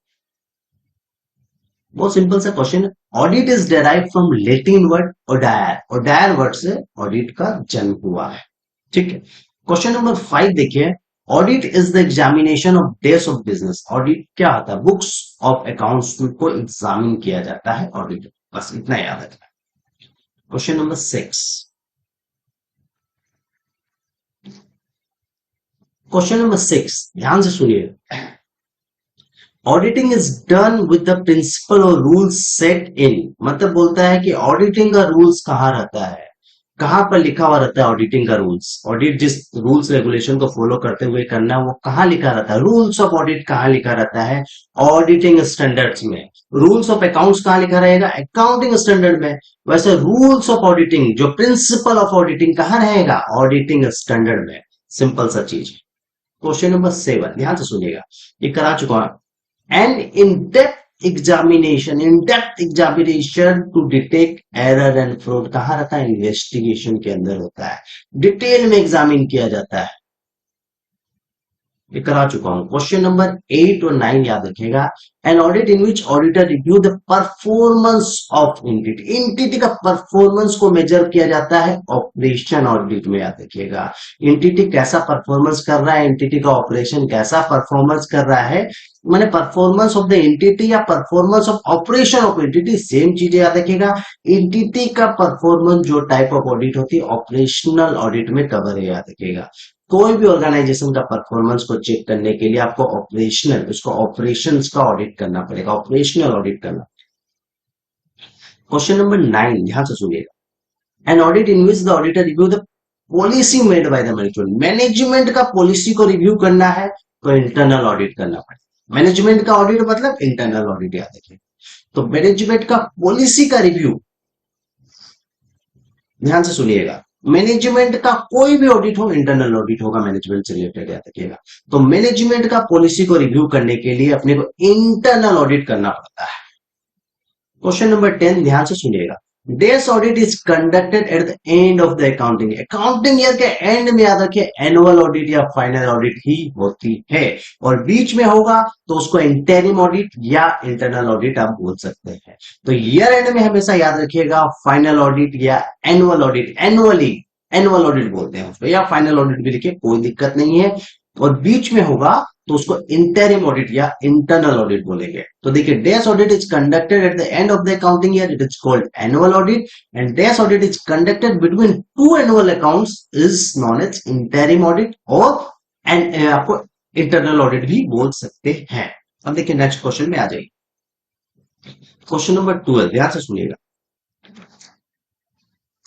बहुत सिंपल सा क्वेश्चन है। Audit is derive from Latin word O'Dwyer, O'Dwyer word से ऑडिट का जन्म हुआ है। ठीक है, क्वेश्चन नंबर 5 देखिए, audit is the examination of days of business. Audit क्या होता है, बुक्स ऑफ अकाउंट्स को एग्जामिन किया जाता है ऑडिट, बस इतना याद रखना। क्वेश्चन नंबर 6, क्वेश्चन नंबर 6 ध्यान से सुनिए। Auditing is done with the principle और रूल्स सेट इन, मतलब बोलता है कि ऑडिटिंग का रूल्स कहाँ रहता है, कहां पर लिखा हुआ रहता है ऑडिटिंग का रूल्स। ऑडिट जिस रूल्स रेगुलेशन को फॉलो करते हुए करना है वो कहां लिखा रहता है, रूल्स ऑफ ऑडिट कहां लिखा रहता है, ऑडिटिंग स्टैंडर्ड्स में। रूल्स ऑफ अकाउंट्स कहां लिखा रहेगा, अकाउंटिंग स्टैंडर्ड में। वैसे रूल्स ऑफ ऑडिटिंग जो प्रिंसिपल ऑफ ऑडिटिंग कहां रहेगा, ऑडिटिंग स्टैंडर्ड में। सिंपल सा चीज। क्वेश्चन नंबर 7 ध्यान से सुनिएगा, ये करा चुका हूं। An in-depth examination, in depth examination to detect error and fraud कहाँ रहता है? इन्वेस्टिगेशन के अंदर होता है, डिटेल में एग्जामिन किया जाता है। ये करा चुका हूं। क्वेश्चन नंबर 8 और 9 याद रखिएगा। An audit in which auditor review the performance of entity, entity का परफॉर्मेंस को मेजर किया जाता है ऑपरेशन ऑडिट में, याद रखिएगा। एंटिटी कैसा परफॉर्मेंस कर रहा है, एंटिटी का ऑपरेशन कैसा परफॉर्मेंस कर रहा है, मैंने परफॉर्मेंस ऑफ द एंटिटी या performance of operation of entity same चीजें याद रखिएगा। एंटिटी का परफॉर्मेंस जो टाइप ऑफ ऑडिट होती है ऑपरेशनल ऑडिट में कवर है, याद रखिएगा। कोई भी ऑर्गेनाइजेशन का परफॉर्मेंस को चेक करने के लिए आपको ऑपरेशनल, उसको ऑपरेशंस का ऑडिट करना पड़ेगा, ऑपरेशनल ऑडिट करना। क्वेश्चन नंबर 9 ध्यान से सुनिएगा। An audit in which the auditor review the policy made by the management, management का पॉलिसी को रिव्यू करना है तो इंटरनल ऑडिट करना पड़ेगा। मैनेजमेंट का ऑडिट मतलब इंटरनल ऑडिट, याद रखिए। तो मैनेजमेंट का पॉलिसी का रिव्यू, ध्यान से सुनिएगा, मैनेजमेंट का कोई भी ऑडिट हो इंटरनल ऑडिट होगा, मैनेजमेंट से रिलेटेड, याद रखिएगा। तो मैनेजमेंट का पॉलिसी को रिव्यू करने के लिए अपने को इंटरनल ऑडिट करना पड़ता है। क्वेश्चन नंबर 10 ध्यान से सुनिएगा। This audit is conducted at the end of the accounting, accounting year के एंड में, याद रखिए, एनुअल ऑडिट या फाइनल ऑडिट ही होती है। और बीच में होगा तो उसको इंटरिम ऑडिट या इंटरनल ऑडिट आप बोल सकते हैं। तो ईयर एंड में हमेशा याद रखिएगा फाइनल ऑडिट या annual audit, annually annual audit बोलते हैं उसको, या फाइनल ऑडिट भी लिखिए, कोई दिक्कत नहीं है। और बीच में होगा तो उसको इंटरिम ऑडिट या इंटरनल ऑडिट बोलेंगे। तो देखिए, this audit is conducted at the end of the accounting year, it is called annual audit, and this audit is conducted between two annual accounts is known as interim audit, और आपको internal audit भी बोल सकते हैं। अब देखिए next question में आ जाइए। क्वेश्चन नंबर 12 ध्यान से सुनिएगा,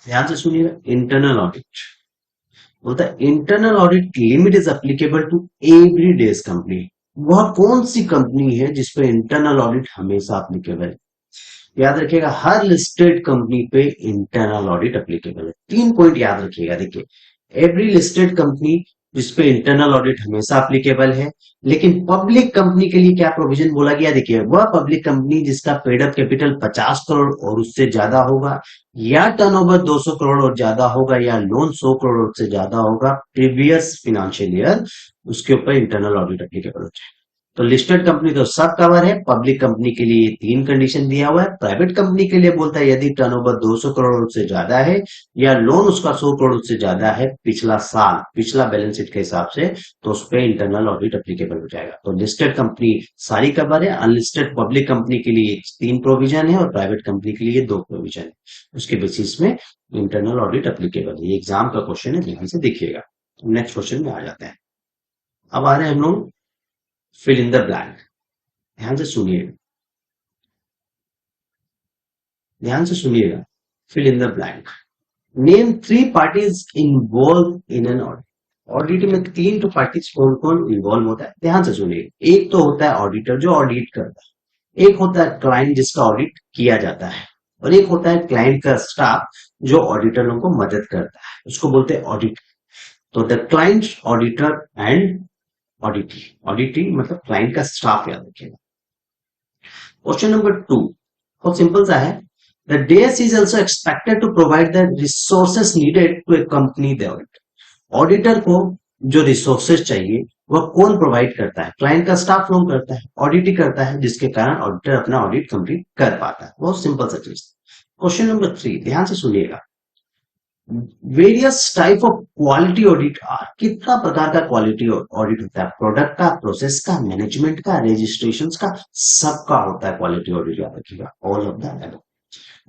ध्यान से सुनिएगा। इंटरनल ऑडिट बोलता है internal audit limit is applicable to every days company. वह कौन सी कंपनी है जिसपे इंटरनल ऑडिट हमेशा एप्लीकेबल है? याद रखिएगा, हर लिस्टेड कंपनी पे इंटरनल ऑडिट एप्लीकेबल है। 3 पॉइंट याद रखिएगा। देखिए, एवरी लिस्टेड कंपनी जिसपे इंटरनल ऑडिट हमेशा एप्लीकेबल है, लेकिन पब्लिक कंपनी के लिए क्या प्रोविजन बोला गया? देखिए, वह पब्लिक कंपनी जिसका पेड अप कैपिटल 50 करोड़ और उससे ज्यादा होगा, या टर्नओवर 200 करोड़ और ज्यादा होगा, या लोन 100 करोड़ से ज्यादा होगा प्रीवियस फाइनेंशियल ईयर, उसके ऊपर इंटरनल ऑडिट एप्लीकेबल होता है। तो लिस्टेड कंपनी तो सब कवर है, पब्लिक कंपनी के लिए 3 कंडीशन दिया हुआ है। प्राइवेट कंपनी के लिए बोलता है यदि टर्नओवर 200 करोड़ से ज्यादा है या लोन उसका 100 करोड़ से ज्यादा है पिछला साल, पिछला बैलेंस शीट के हिसाब से, तो उस पर इंटरनल ऑडिट एप्लीकेबल हो जाएगा। तो लिस्टेड कंपनी सारी कवर है, अनलिस्टेड पब्लिक कंपनी के लिए 3 प्रोविजन है और प्राइवेट कंपनी के लिए 2 प्रोविजन है। उसके बेसिस में इंटरनल ऑडिट एप्लीकेबल है। ये एग्जाम का क्वेश्चन है, ध्यान से देखिएगा। नेक्स्ट क्वेश्चन में आ जाते हैं। अब आ रहे हैं हम लोग फिल इन द ब्लैंक। ध्यान से सुनिएगा, ध्यान से सुनिएगा। Fill in the blank. Name 3 parties involve in an audit. Audit में 3 तो पार्टीज कौन कौन इन्वॉल्व होता है, ध्यान से सुनिएगा। एक तो होता है ऑडिटर जो ऑडिट करता है, एक होता है क्लाइंट जिसका ऑडिट किया जाता है, और एक होता है क्लाइंट का स्टाफ जो ऑडिटरों को मदद करता है, उसको बोलते हैं ऑडिट। तो द क्लाइंट, ऑडिटर एंड ऑडिटी। ऑडिटी मतलब क्लाइंट का स्टाफ, याद रखिएगा। क्वेश्चन नंबर 2 बहुत सिंपल सा है। The DS is also expected to provide the resources needed to accompany the audit. Auditor को जो रिसोर्सेज चाहिए वह कौन प्रोवाइड करता है? क्लाइंट का स्टाफ रूम करता है, ऑडिट करता है, जिसके कारण ऑडिटर अपना ऑडिट कंप्लीट कर पाता है। बहुत सिंपल सा चीज। क्वेश्चन नंबर 3 ध्यान से सुनिएगा। Various type of quality audit are, कितना प्रकार का क्वालिटी ऑडिट होता है? प्रोडक्ट का, प्रोसेस का, मैनेजमेंट का, रजिस्ट्रेशन का, सबका होता है क्वालिटी ऑडिट, याद रखिएगा। All of the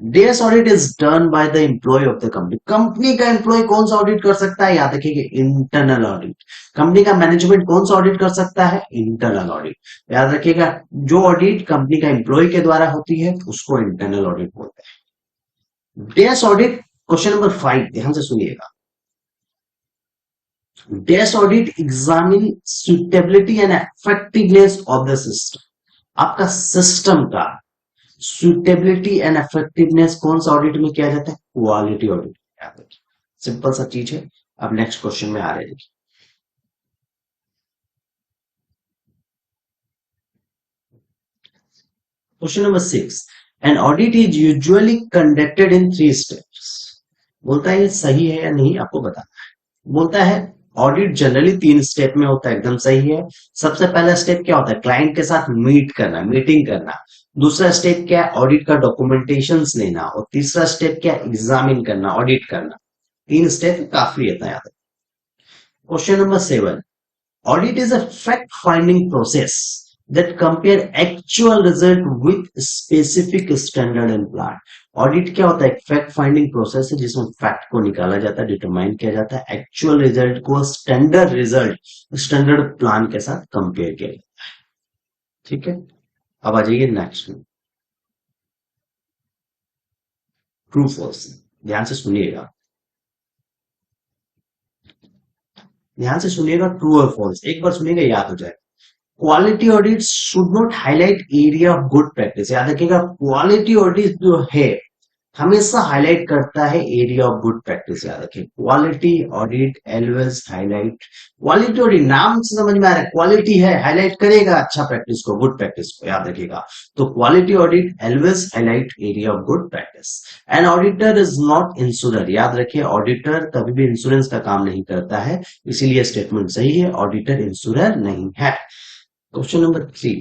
DS audit is done by the employ of the company. Company का एम्प्लॉय कौन सा ऑडिट कर सकता है? याद रखिएगा, इंटरनल ऑडिट। कंपनी का मैनेजमेंट कौन सा ऑडिट कर सकता है? Internal audit. याद रखिएगा, जो ऑडिट कंपनी का एम्प्लॉय के द्वारा होती है उसको इंटरनल ऑडिट बोलते हैं। DS audit. क्वेश्चन नंबर 5 ध्यान से सुनिएगा। DS audit examine suitability and effectiveness of the system. आपका सिस्टम का सुटेबिलिटी एंड इफेक्टिवनेस कौन सा ऑडिट में किया जाता है? Quality audit. याद रखिए, सिंपल सा चीज है। अब नेक्स्ट क्वेश्चन में आ रहे हैं। Question number 6, N audit is usually conducted in 3 steps. बोलता है ये सही है या नहीं आपको बताना है। बोलता है ऑडिट जनरली 3 स्टेप में होता है, एकदम सही है। सबसे पहला स्टेप क्या होता है, क्लाइंट के साथ मीट करना, मीटिंग करना। दूसरा स्टेप क्या है, ऑडिट का डॉक्यूमेंटेशन लेना। और तीसरा स्टेप क्या है, एग्जामिन करना, ऑडिट करना। 3 स्टेप काफी है याद। Question number 7, audit is a fact-finding process that compare actual result with specific standard and plan. Audit क्या होता है, एक फैक्ट फाइंडिंग प्रोसेस है जिसमें फैक्ट को निकाला जाता है, डिटरमाइन किया जाता है, एक्चुअल रिजल्ट को स्टैंडर्ड रिजल्ट, स्टैंडर्ड प्लान के साथ कंपेयर किया जाता है। ठीक है, अब आ जाइए नेक्स्ट में, ट्रू फॉल्स। ध्यान से सुनिएगा, ध्यान से सुनिएगा, ट्रू और फॉल्स एक बार सुनिएगा याद हो जाए। Quality audit should not highlight area of good practice. याद रखिएगा, क्वालिटी ऑडिट जो है हमेशा हाईलाइट करता है एरिया ऑफ गुड प्रैक्टिस। याद रखिए, quality audit always highlight. Quality audit नाम से समझ में आ रहा है, क्वालिटी है, हाईलाइट करेगा अच्छा प्रैक्टिस को, गुड प्रैक्टिस को। याद रखिएगा, तो quality audit always highlight area of good practice. An auditor is not insurer. याद रखिए, ऑडिटर कभी भी इंश्योरेंस का काम नहीं करता है, इसीलिए स्टेटमेंट सही है, ऑडिटर इंश्योरर नहीं है। Question number 3,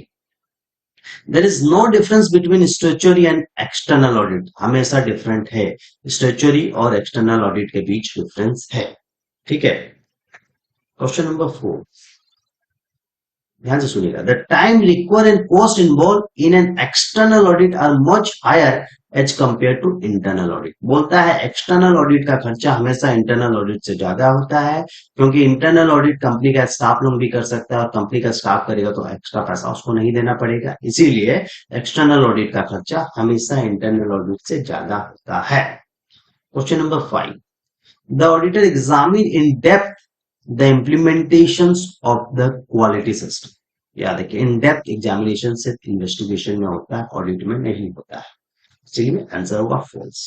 there is no difference between statutory and external audit. हमेशा डिफरेंट है, स्टैट्यूटरी और एक्सटर्नल ऑडिट के बीच डिफरेंस है। ठीक है, क्वेश्चन नंबर 4, ध्यान से सुनिएगा, the time required and cost involve in an external audit are much higher as compare to internal audit. बोलता है एक्सटर्नल ऑडिट का खर्चा हमेशा इंटरनल ऑडिट से ज्यादा होता है, क्योंकि इंटरनल ऑडिट कंपनी का स्टाफ लोग भी कर सकता है, और कंपनी का स्टाफ करेगा तो एक्स्ट्रा पैसा उसको नहीं देना पड़ेगा, इसीलिए एक्सटर्नल ऑडिट का खर्चा हमेशा इंटरनल ऑडिट से ज्यादा होता है। Question number 5, the auditor examine in depth the implementation of the quality system. याद रखिए, इन डेप्थ एग्जामिनेशन से इन्वेस्टिगेशन में होता है, ऑडिट में नहीं होता है, इसलिए आंसर होगा false.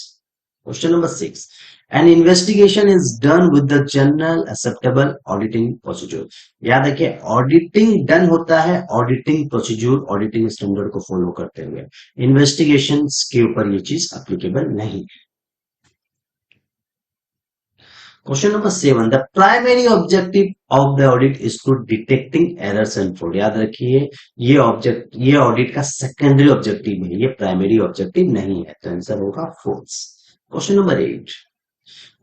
Question number 6, an investigation is done with the general acceptable auditing procedure. याद रखिए, ऑडिटिंग डन होता है ऑडिटिंग प्रोसीजर, ऑडिटिंग स्टैंडर्ड को फॉलो करते हुए। इन्वेस्टिगेशन के ऊपर ये चीज एप्लीकेबल नहीं है। Question number 7, the primary objective of the audit is to detecting errors and fraud. याद रखिए, ये ऑडिट का सेकेंडरी ऑब्जेक्टिव है, ये प्राइमरी ऑब्जेक्टिव नहीं है, तो आंसर होगा false. Question number 8,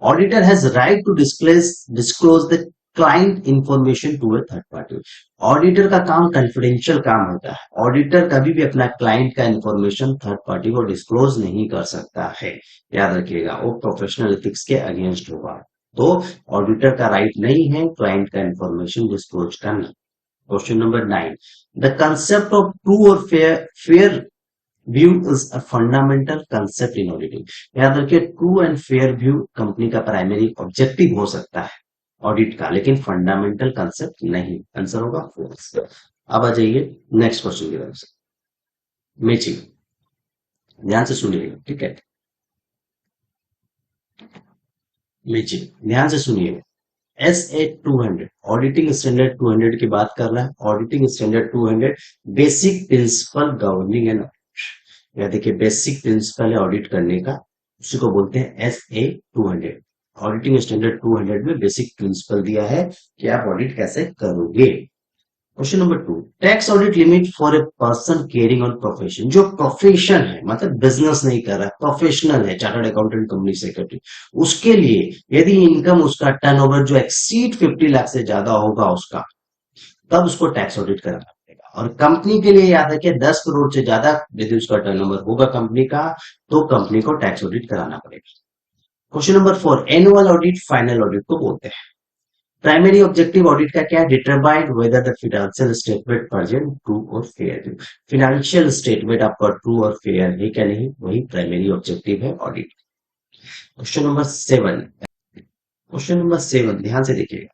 auditor has right to disclose the client information to a third party. Auditor का काम कॉन्फिडेंशियल काम होता है, ऑडिटर कभी भी अपना क्लाइंट का इंफॉर्मेशन थर्ड पार्टी को डिस्क्लोज नहीं कर सकता है। याद रखिएगा, वो प्रोफेशनल एथिक्स के अगेंस्ट होगा, तो ऑडिटर का राइट नहीं है क्लाइंट का इंफॉर्मेशन डिस्क्लोज करना। Question number 9, the concept of true और fair view is a fundamental concept in auditing. याद रखिए, true and fair view company का प्राइमरी ऑब्जेक्टिव हो सकता है ऑडिट का, लेकिन फंडामेंटल कंसेप्ट नहीं। आंसर होगा फॉल्स। अब आ जाइए नेक्स्ट क्वेश्चन की तरफ से, मैचिंग। ध्यान से सुनिएगा, ठीक है, मैचिंग ध्यान से सुनिएगा। SA 200 ऑडिटिंग स्टैंडर्ड 200 की बात कर रहा है। Auditing standard 200 basic principle governing and audit. या देखिए, बेसिक प्रिंसिपल है ऑडिट करने का, उसी को बोलते हैं SA 200। ऑडिटिंग स्टैंडर्ड 200 में बेसिक प्रिंसिपल दिया है कि आप ऑडिट कैसे करोगे। Question number 2, tax audit limit for a person caring on profession. जो प्रोफेशन है, मतलब बिजनेस नहीं कर रहा है, प्रोफेशनल है, चार्टर्ड अकाउंटेंट, कंपनी सेक्रेटरी, उसके लिए यदि इनकम उसका टर्नओवर जो एक्सीड 50 लाख से ज्यादा होगा उसका, तब उसको टैक्स ऑडिट कराना पड़ेगा। और कंपनी के लिए याद है कि 10 करोड़ से ज्यादा यदि उसका टर्नओवर होगा कंपनी का, तो कंपनी को टैक्स ऑडिट कराना पड़ेगा। Question number 4, annual audit final audit को बोलते हैं। प्राइमरी ऑब्जेक्टिव ऑडिट का क्या है, determine whether the financial statement present true और फेयर। फाइनेंशियल स्टेटमेंट आपका ट्रू और फेयर है क्या नहीं, वही प्राइमरी ऑब्जेक्टिव है audit. Question number 7, question number 7 ध्यान से देखिएगा,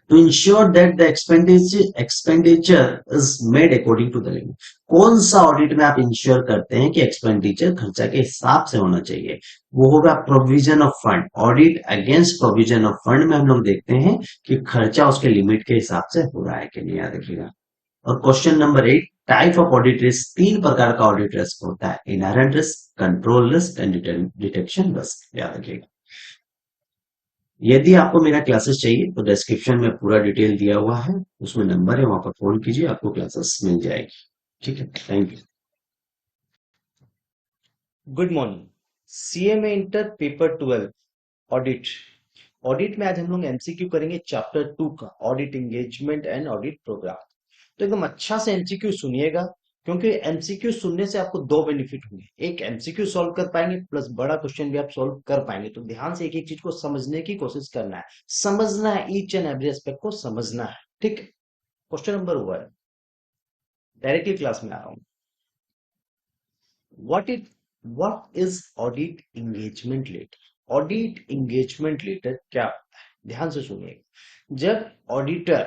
to ensure that the expenditure is made according to the limit. कौन सा ऑडिट में आप इंश्योर करते हैं कि एक्सपेंडिचर खर्चा के हिसाब से होना चाहिए, वो होगा provision of fund. Audit against provision of fund में हम लोग देखते हैं कि खर्चा उसके लिमिट के हिसाब से हो रहा है कि नहीं, याद रखिएगा। और question number 8, type of audit risk, तीन प्रकार का ऑडिट रिस्क होता है, inherent risk, control risk and detection risk, याद रखिएगा। यदि आपको मेरा क्लासेस चाहिए तो डिस्क्रिप्शन में पूरा डिटेल दिया हुआ है, उसमें नंबर है, वहां पर फोन कीजिए, आपको क्लासेस मिल जाएगी। ठीक है, thank you. Good morning. CMA inter paper 12 audit. Audit में आज हम लोग एमसीक्यू करेंगे चैप्टर 2 का, audit engagement and audit program. तो एकदम अच्छा से एमसीक्यू सुनिएगा, क्योंकि एमसीक्यू सुनने से आपको दो बेनिफिट होंगे। एक, एमसीक्यू सॉल्व कर पाएंगे, प्लस बड़ा क्वेश्चन भी आप सॉल्व कर पाएंगे। तो ध्यान से एक एक चीज को समझने की कोशिश करना है, समझना है, ईच एंड एवरी एस्पेक्ट को समझना है। ठीक है, क्वेश्चन नंबर 1, डायरेक्टली क्लास में आ रहा हूं। What it what is audit engagement letter? Audit engagement letter क्या होता है, ध्यान से सुनिएगा। जब ऑडिटर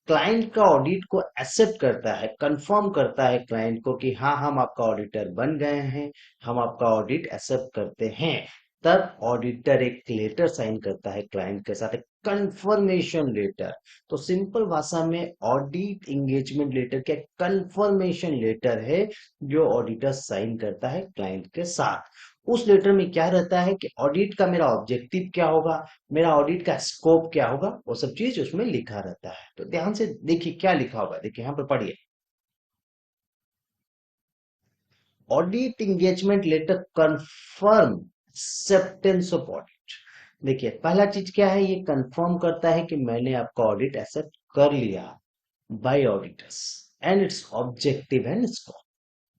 क्लाइंट का ऑडिट को एक्सेप्ट करता है, कंफर्म करता है क्लाइंट को कि हाँ हम आपका ऑडिटर बन गए हैं, हम आपका ऑडिट एक्सेप्ट करते हैं, तब ऑडिटर एक लेटर साइन करता है क्लाइंट के साथ, एक कंफर्मेशन लेटर। तो सिंपल भाषा में ऑडिट इंगेजमेंट लेटर क्या, कंफर्मेशन लेटर है जो ऑडिटर साइन करता है क्लाइंट के साथ। उस लेटर में क्या रहता है कि ऑडिट का मेरा ऑब्जेक्टिव क्या होगा, मेरा ऑडिट का स्कोप क्या होगा, वो सब चीज उसमें लिखा रहता है। तो ध्यान से देखिए क्या लिखा होगा, देखिए यहाँ पर पढ़िए। Audit engagement letter confirm acceptance of audit. देखिए पहला चीज क्या है, ये कंफर्म करता है कि मैंने आपका ऑडिट एक्सेप्ट कर लिया by auditors and its objective and scope.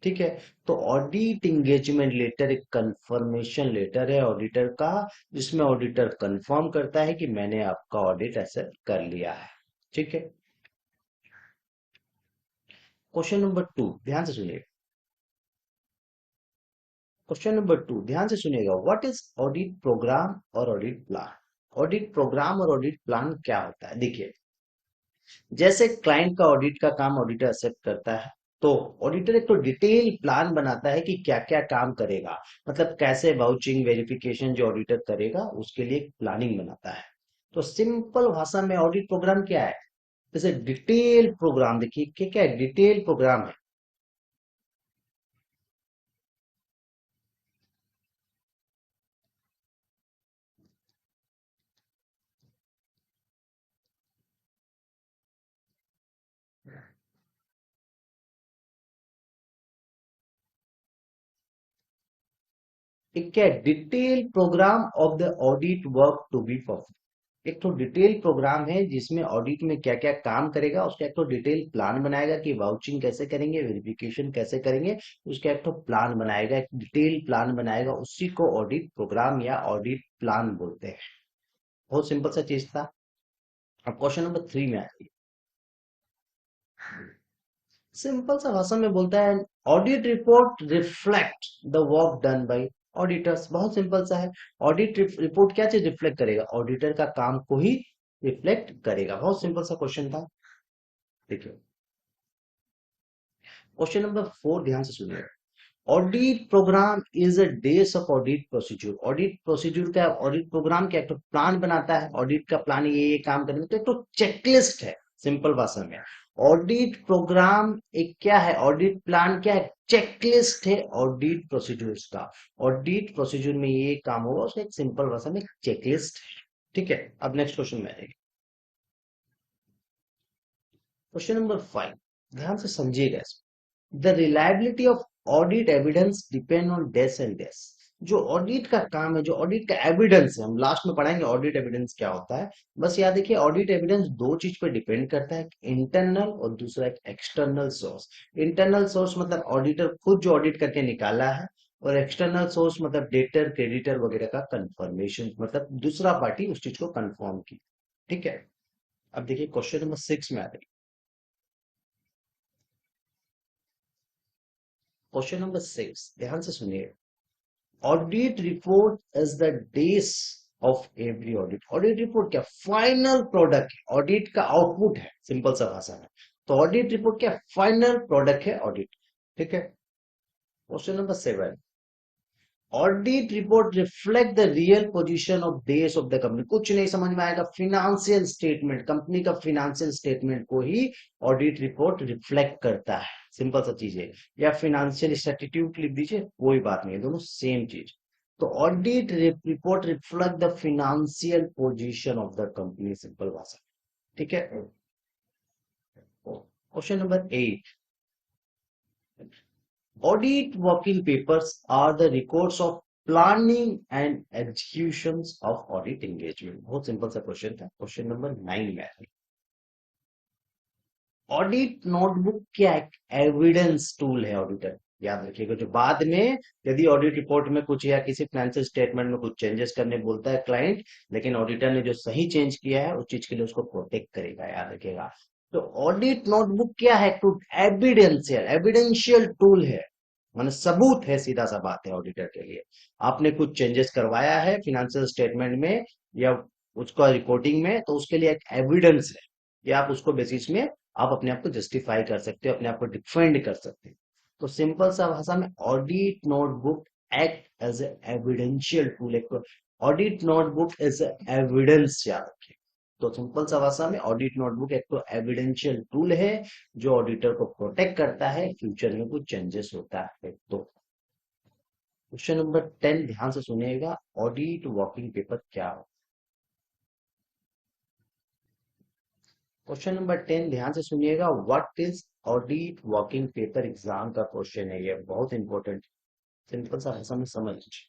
ठीक है, तो ऑडिट इंगेजमेंट लेटर एक कंफर्मेशन लेटर है ऑडिटर का, जिसमें ऑडिटर कंफर्म करता है कि मैंने आपका ऑडिट एक्सेप्ट कर लिया है। ठीक है, क्वेश्चन नंबर 2 ध्यान से सुनिए। क्वेश्चन नंबर 2 ध्यान से सुनिएगा। व्हाट इज ऑडिट प्रोग्राम और ऑडिट प्लान? ऑडिट प्रोग्राम और ऑडिट प्लान क्या होता है, देखिए जैसे क्लाइंट का ऑडिट का काम ऑडिटर एक्सेप्ट करता है, तो ऑडिटर एक तो डिटेल प्लान बनाता है कि क्या क्या काम करेगा, मतलब कैसे वाउचिंग वेरिफिकेशन जो ऑडिटर करेगा उसके लिए एक प्लानिंग बनाता है। तो सिंपल भाषा में ऑडिट प्रोग्राम क्या है, जैसे डिटेल प्रोग्राम, देखिए क्या क्या है, डिटेल प्रोग्राम है। एक क्या है, detail program of the audit work to be perform. एक तो डिटेल प्रोग्राम है जिसमें ऑडिट में क्या क्या काम करेगा, उसका एक तो डिटेल प्लान बनाएगा कि वाउचिंग कैसे करेंगे, वेरिफिकेशन कैसे करेंगे, उसका एक तो प्लान बनाएगा, एक डिटेल प्लान बनाएगा, उसी को ऑडिट प्रोग्राम या ऑडिट प्लान बोलते हैं। बहुत सिंपल सा चीज था। अब क्वेश्चन नंबर 3 में आइए। सिंपल सा भाषा में बोलता है, audit report reflect the work done bye auditors. बहुत सिंपल सा है, ऑडिट रिपोर्ट क्या चीज रिफ्लेक्ट करेगा, ऑडिटर का काम को ही रिफ्लेक्ट करेगा। बहुत सिंपल सा क्वेश्चन था। देखिए क्वेश्चन नंबर 4 ध्यान से सुनिए। Audit program is a days of audit procedure. Audit procedure का, ऑडिट प्रोग्राम क्या, एक तो प्लान बनाता है, ऑडिट का प्लान ये काम करेंगे, तो एक तो चेकलिस्ट है। सिंपल भाषा में ऑडिट प्रोग्राम एक क्या है, ऑडिट प्लान क्या है, चेकलिस्ट है ऑडिट प्रोसीजर्स का। ऑडिट प्रोसीजर में ये काम होगा, उसका एक सिंपल भाषा में चेकलिस्ट है। ठीक है, अब नेक्स्ट क्वेश्चन में आएगा। क्वेश्चन नंबर 5 ध्यान से समझिएगा। The reliability of audit evidence depend on days and days. जो ऑडिट का काम है, जो ऑडिट का एविडेंस है, हम लास्ट में पढ़ाएंगे ऑडिट एविडेंस क्या होता है। बस याद रखिए ऑडिट एविडेंस दो चीज पर डिपेंड करता है, इंटरनल और दूसरा एक एक्सटर्नल सोर्स। इंटरनल सोर्स मतलब ऑडिटर खुद जो ऑडिट करके निकाला है, और एक्सटर्नल सोर्स मतलब डेटर क्रेडिटर वगैरह का कंफर्मेशन, मतलब दूसरा पार्टी उस चीज को कंफर्म की। ठीक है, अब देखिए क्वेश्चन नंबर 6 में आ रही। क्वेश्चन नंबर 6 ध्यान से सुनिए। Audit report is the days of every audit. Audit report क्या, फाइनल प्रोडक्ट है, ऑडिट का आउटपुट है, सिंपल सा भाषा में। तो ऑडिट रिपोर्ट क्या, फाइनल प्रोडक्ट है ऑडिट। ठीक है, question number 7। Audit report reflect the real position of days of the company. कुछ नहीं समझ में आएगा, फिनेंशियल स्टेटमेंट, कंपनी का फिनेंशियल स्टेटमेंट को ही ऑडिट रिपोर्ट रिफ्लेक्ट करता है, सिंपल सा चीज है। या फिनेंशियल स्टैट्यूट लिख दीजिए, कोई बात नहीं, दोनों सेम चीज। तो audit report reflect the financial position of the company, simple भाषा, ठीक है। Question number 8, audit working papers are the records of planning and executions of audit engagement। बहुत सिंपल सा क्वेश्चन था। क्वेश्चन नंबर 9 में ऑडिट नोटबुक क्या evidence tool है auditor, याद रखिएगा। जो बाद में यदि ऑडिट रिपोर्ट में कुछ या किसी फाइनेंशियल स्टेटमेंट में कुछ चेंजेस करने बोलता है क्लाइंट, लेकिन ऑडिटर ने जो सही चेंज किया है उस चीज के लिए उसको प्रोटेक्ट करेगा, याद रखिएगा। तो ऑडिट नोटबुक क्या है, टू एविडेंशियल टूल है, माने सबूत है, सीधा सा बात है ऑडिटर के लिए। आपने कुछ चेंजेस करवाया है फाइनेंशियल स्टेटमेंट में या उसका रिपोर्टिंग में, तो उसके लिए एक एविडेंस है कि आप उसको बेसिस में आप अपने आप को जस्टिफाई कर सकते हो, अपने आप को डिफेंड कर सकते हो। तो सिंपल सा भाषा में audit notebook act as evidential tool. एक ऑडिट नोटबुक इज एविडेंस, याद रखिए। तो सिंपल सा भाषा में ऑडिट नोटबुक एक तो एविडेंशियल टूल है जो ऑडिटर को प्रोटेक्ट करता है फ्यूचर में कुछ चेंजेस होता है तो। क्वेश्चन नंबर 10 ध्यान से सुनिएगा, ऑडिट वर्किंग पेपर क्या हो। क्वेश्चन नंबर 10 ध्यान से सुनिएगा, what is audit working paper, exam का क्वेश्चन है ये, बहुत इंपॉर्टेंट, सिंपल सा भाषा में समझ लीजिए।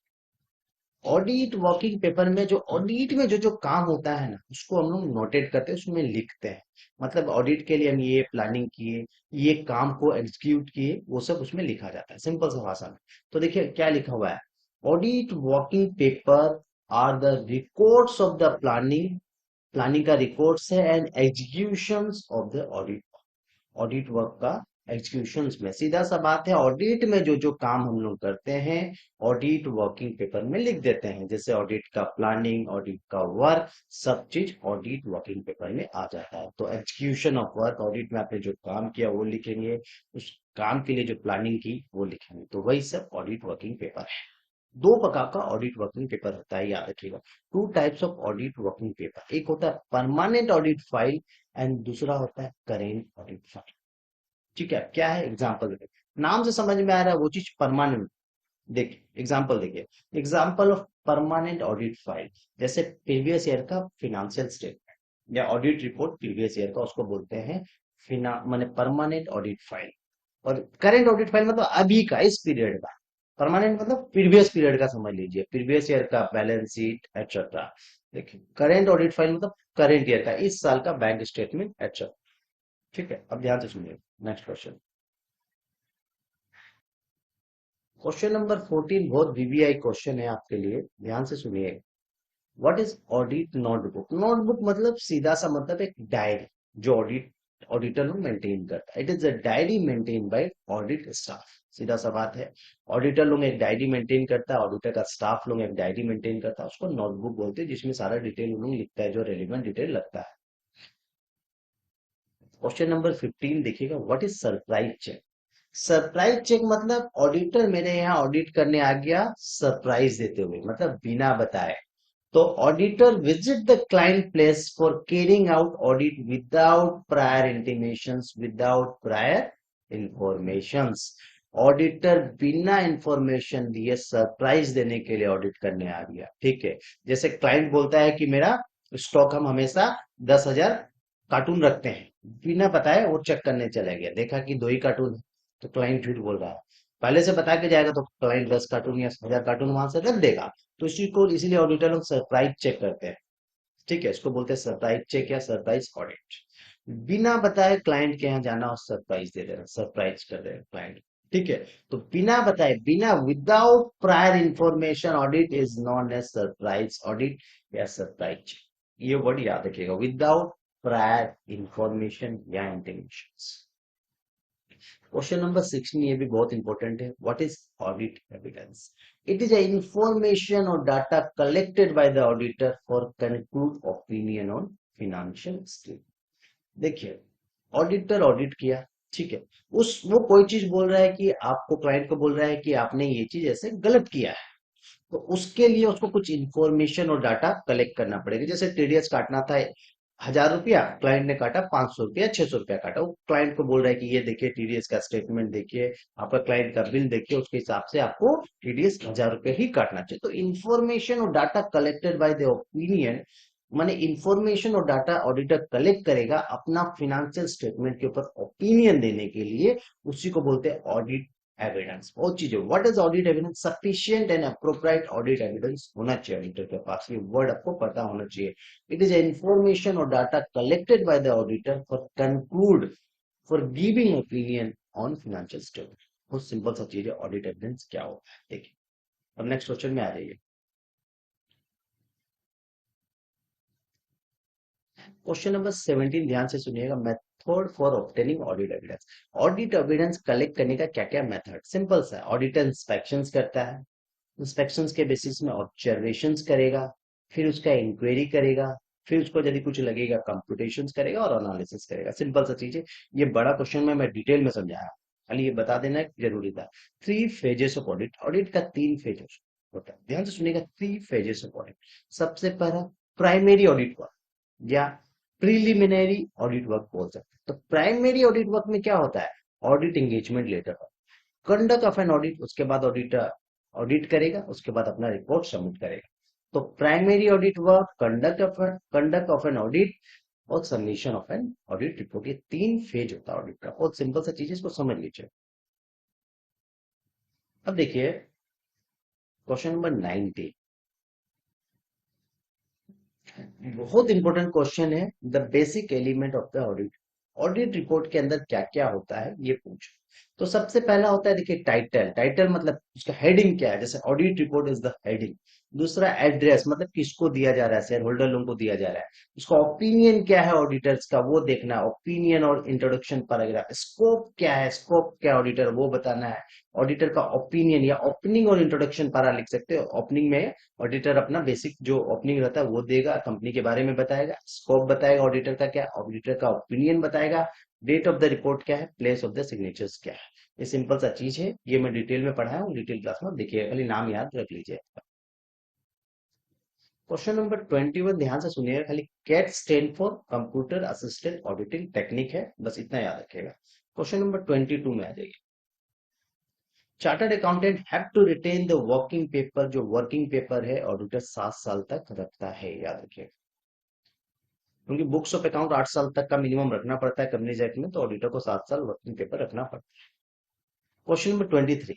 ऑडिट वर्किंग पेपर में जो ऑडिट में जो जो काम होता है ना, उसको हम लोग नोटेट करते हैं, उसमें लिखते हैं। मतलब ऑडिट के लिए हम ये प्लानिंग किए, ये काम को एग्जीक्यूट किए, वो सब उसमें लिखा जाता है, सिंपल सा भाषा में। तो देखिए क्या लिखा हुआ है, audit working paper are the records of the planning, planning का रिकॉर्ड्स है, and executions of the audit, audit work का एग्जीक्यूशन में। सीधा सा बात है, ऑडिट में जो जो काम हम लोग करते हैं ऑडिट वर्किंग पेपर में लिख देते हैं, जैसे ऑडिट का प्लानिंग, ऑडिट का वर्क, सब चीज ऑडिट वर्किंग पेपर में आ जाता है। तो एग्जीक्यूशन ऑफ वर्क, ऑडिट में आपने जो काम किया वो लिखेंगे, उस काम के लिए जो प्लानिंग की वो लिखेंगे, तो वही सब ऑडिट वर्किंग पेपर है। दो प्रकार का ऑडिट वर्किंग पेपर होता है, याद रखिएगा। Two types of audit working paper, एक होता है परमानेंट ऑडिट फाइल एंड दूसरा होता है करेंट ऑडिट फाइल। ठीक है, क्या है एग्जाम्पल देखिए, नाम से समझ में आ रहा है वो चीज परमानेंट। देखिए एग्जाम्पल, देखिए example of permanent audit file, जैसे प्रीवियस ईयर का फिनेंशियल स्टेटमेंट या ऑडिट रिपोर्ट प्रीवियस ईयर का, उसको बोलते हैं फिना माने परमानेंट ऑडिट फाइल। और करेंट ऑडिट फाइल मतलब अभी का, इस पीरियड का। परमानेंट मतलब प्रीवियस पीरियड का, समझ लीजिए प्रीवियस ईयर का बैलेंस शीट एक्सेट्रा। देखिए करेंट ऑडिट फाइल मतलब करेंट ईयर का, इस साल का बैंक स्टेटमेंट एक्सेट्रा। ठीक है, अब ध्यान से सुनिए नेक्स्ट क्वेश्चन। क्वेश्चन नंबर 14 बहुत वीवीआई क्वेश्चन है आपके लिए, ध्यान से सुनिए। What is audit notebook, notebook मतलब सीधा सा मतलब एक डायरी जो ऑडिटर लोग मेंटेन करता है। It is a diary maintain by audit staff, सीधा सा बात है। ऑडिटर लोग एक डायरी मेंटेन करता है, ऑडिटर का स्टाफ लोग एक डायरी मेंटेन करता है, उसको नोटबुक बोलते हैं, जिसमें सारा डिटेल उन्होंने लिखता है, जो रेलिवेंट डिटेल लगता है। क्वेश्चन नंबर 15 देखिएगा, what is surprise check. Surprise check मतलब ऑडिटर मेरे यहाँ ऑडिट करने आ गया सरप्राइज देते हुए, मतलब बिना बताए। तो auditor visit the client place for carrying out audit without prior intimations, without prior informations. Auditor बिना इंफॉर्मेशन दिए सरप्राइज देने के लिए ऑडिट करने आ गया, ठीक है। जैसे क्लाइंट बोलता है कि मेरा स्टॉक हम हमेशा 10,000 कार्टून रखते हैं, बिना बताए वो चेक करने चले गया, देखा कि 2 ही कार्टून है, तो क्लाइंट झूठ बोल रहा है। पहले से बता के जाएगा तो क्लाइंट 10 कार्टून या 1,000 कार्टून वहां से रख देगा। तो इसी को इसीलिए ऑडिटर लोग सरप्राइज चेक करते हैं, ठीक है। इसको बोलते हैं सरप्राइज चेक या सरप्राइज ऑडिट। बिना बताए क्लाइंट के यहाँ जाना और सरप्राइज दे देना, सरप्राइज कर देना क्लाइंट, ठीक है। तो बिना बताए, बिना without prior information audit is known as surprise audit या सरप्राइज चेक। ये वर्ड याद रखिएगा, विदाउट प्रायर इंफॉर्मेशन या इंटीमेशन। क्वेश्चन नंबर 16 ये भी बहुत इंपॉर्टेंट है, what is audit evidence. It is a information और data collected by the auditor for conclude opinion on financial statement. देखिए ऑडिटर ऑडिट किया, ठीक है, उस वो कोई चीज बोल रहा है कि आपको, क्लाइंट को बोल रहा है कि आपने ये चीज ऐसे गलत किया है, तो उसके लिए उसको कुछ इंफॉर्मेशन और डाटा कलेक्ट करना पड़ेगा। जैसे टीडीएस काटना था 1000 रुपया, क्लाइंट ने काटा 500 रुपया, 600 रुपया काटा, वो क्लाइंट को बोल रहा है कि ये देखिए टीडीएस का स्टेटमेंट देखिए, आपका क्लाइंट का बिल देखिए, उसके हिसाब से आपको टीडीएस 1000 रुपया ही काटना चाहिए। तो इंफॉर्मेशन और data collected by the opinion, माने इंफॉर्मेशन और डाटा ऑडिटर कलेक्ट करेगा अपना फिनेंशियल स्टेटमेंट के ऊपर ओपिनियन देने के लिए, उसी को बोलते हैं ऑडिट एविडेंस। बहुत चीजें, what is audit evidence? Sufficient and appropriate audit evidence होना चाहिए ऑडिटर के पास, ये वर्ड आपको पता होना चाहिए। इट इज इंफॉर्मेशन और data collected by the auditor for conclude, for giving opinion on financial statement. बहुत सिंपल सा चीज है ऑडिट एविडेंस क्या होता है। देखिए अब नेक्स्ट क्वेश्चन में आ जाइए। क्वेश्चन नंबर 17 ध्यान से सुनिएगा। Method for obtaining audit evidence. Audit evidence collect करने का क्या क्या मेथड? सिंपल सा, ऑडिटर इंस्पेक्शंस करता है, इंस्पेक्शंस के बेसिस में ऑब्जर्वेशंस करेगा, फिर उसका इंक्वायरी करेगा, फिर उसको यदि कुछ लगेगा कंप्यूटेशंस करेगा और एनालिसिस करेगा। सिंपल सा चीज है, ये बड़ा क्वेश्चन में मैं डिटेल में समझाया, खाली ये बता देना जरूरी था। 3 फेजेस ऑफ ऑडिट, ऑडिट का 3 फेज होता है, ध्यान से सुनिएगा। 3 फेजेस ऑफ ऑडिट। सबसे पहला प्राइमरी ऑडिट वर्क या प्रिलिमिनरी ऑडिट वर्क बोल सकते हैं। तो प्राइमरी ऑडिट वर्क में क्या होता है? Audit engagement letter, conduct of an audit, उसके बाद ऑडिटर ऑडिट करेगा, उसके बाद अपना रिपोर्ट सबमिट करेगा। तो primary audit work, conduct of an audit और submission of an audit report, ये 3 फेज होता है ऑडिट का। बहुत सिंपल सा चीज है, इसको समझ लीजिए। अब देखिए क्वेश्चन नंबर 19, बहुत इंपॉर्टेंट क्वेश्चन है। The basic element of the audit, audit report के अंदर क्या क्या होता है ये पूछो। तो सबसे पहला होता है, देखिए टाइटल, टाइटल मतलब उसका हेडिंग क्या है, जैसे audit report is the heading. दूसरा एड्रेस, मतलब किसको दिया जा रहा है, शेयर होल्डर लोगों को दिया जा रहा है। उसका ओपिनियन क्या है ऑडिटर्स का, वो देखना, ओपिनियन और इंट्रोडक्शन पैराग्राफ। स्कोप क्या है, स्कोप क्या ऑडिटर वो बताना है। ऑडिटर का ओपिनियन या ओपनिंग और इंट्रोडक्शन पैरा लिख सकते हो। ओपनिंग में ऑडिटर अपना बेसिक जो ओपनिंग रहता है वो देगा, कंपनी के बारे में बताएगा, स्कोप बताएगा ऑडिटर का क्या, ऑडिटर का ओपिनियन बताएगा, डेट ऑफ द रिपोर्ट क्या है, प्लेस ऑफ द सिग्नेचर्स क्या है। ये सिंपल सा चीज है, ये मैं डिटेल में पढ़ाया हूँ, डिटेल क्लास में देखिए, खाली नाम याद रख लीजिए। क्वेश्चन नंबर 21 ध्यान से सुनिएगा, खाली CAAT stand for computer assistant auditing technique है, बस इतना याद रखिएगा। क्वेश्चन नंबर 22 में आ जाइए। Chartered accountant have to retain the working paper, जो वर्किंग पेपर है ऑडिटर 7 साल तक रखता है, याद रखिएगा। क्योंकि बुक्स ऑफ अकाउंट 8 साल तक का मिनिमम रखना पड़ता है कंपनीज एक्ट में, तो ऑडिटर को 7 साल वर्किंग पेपर रखना पड़ता है। क्वेश्चन नंबर 23,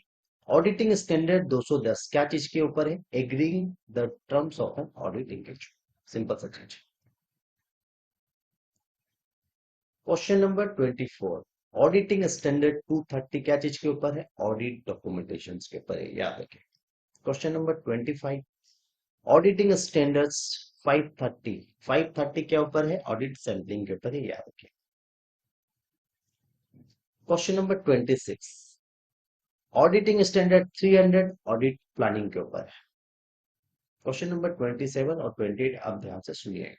ऑडिटिंग स्टैंडर्ड 210 क्या चीज के ऊपर है? Agreeing the terms of an audit engagement, simple सा चीज। क्वेश्चन नंबर 24, ऑडिटिंग स्टैंडर्ड 230 क्या चीज के ऊपर है? ऑडिट डॉक्यूमेंटेशन के ऊपर है, याद रखें। क्वेश्चन नंबर 25, ऑडिटिंग स्टैंडर्ड्स 530, 530 के ऊपर है? ऑडिट सैंपलिंग के ऊपर है, याद रखें। Question number 26, auditing standard 300 audit planning के ऊपर है। क्वेश्चन नंबर 27 और 28 आप ध्यान से सुनिए।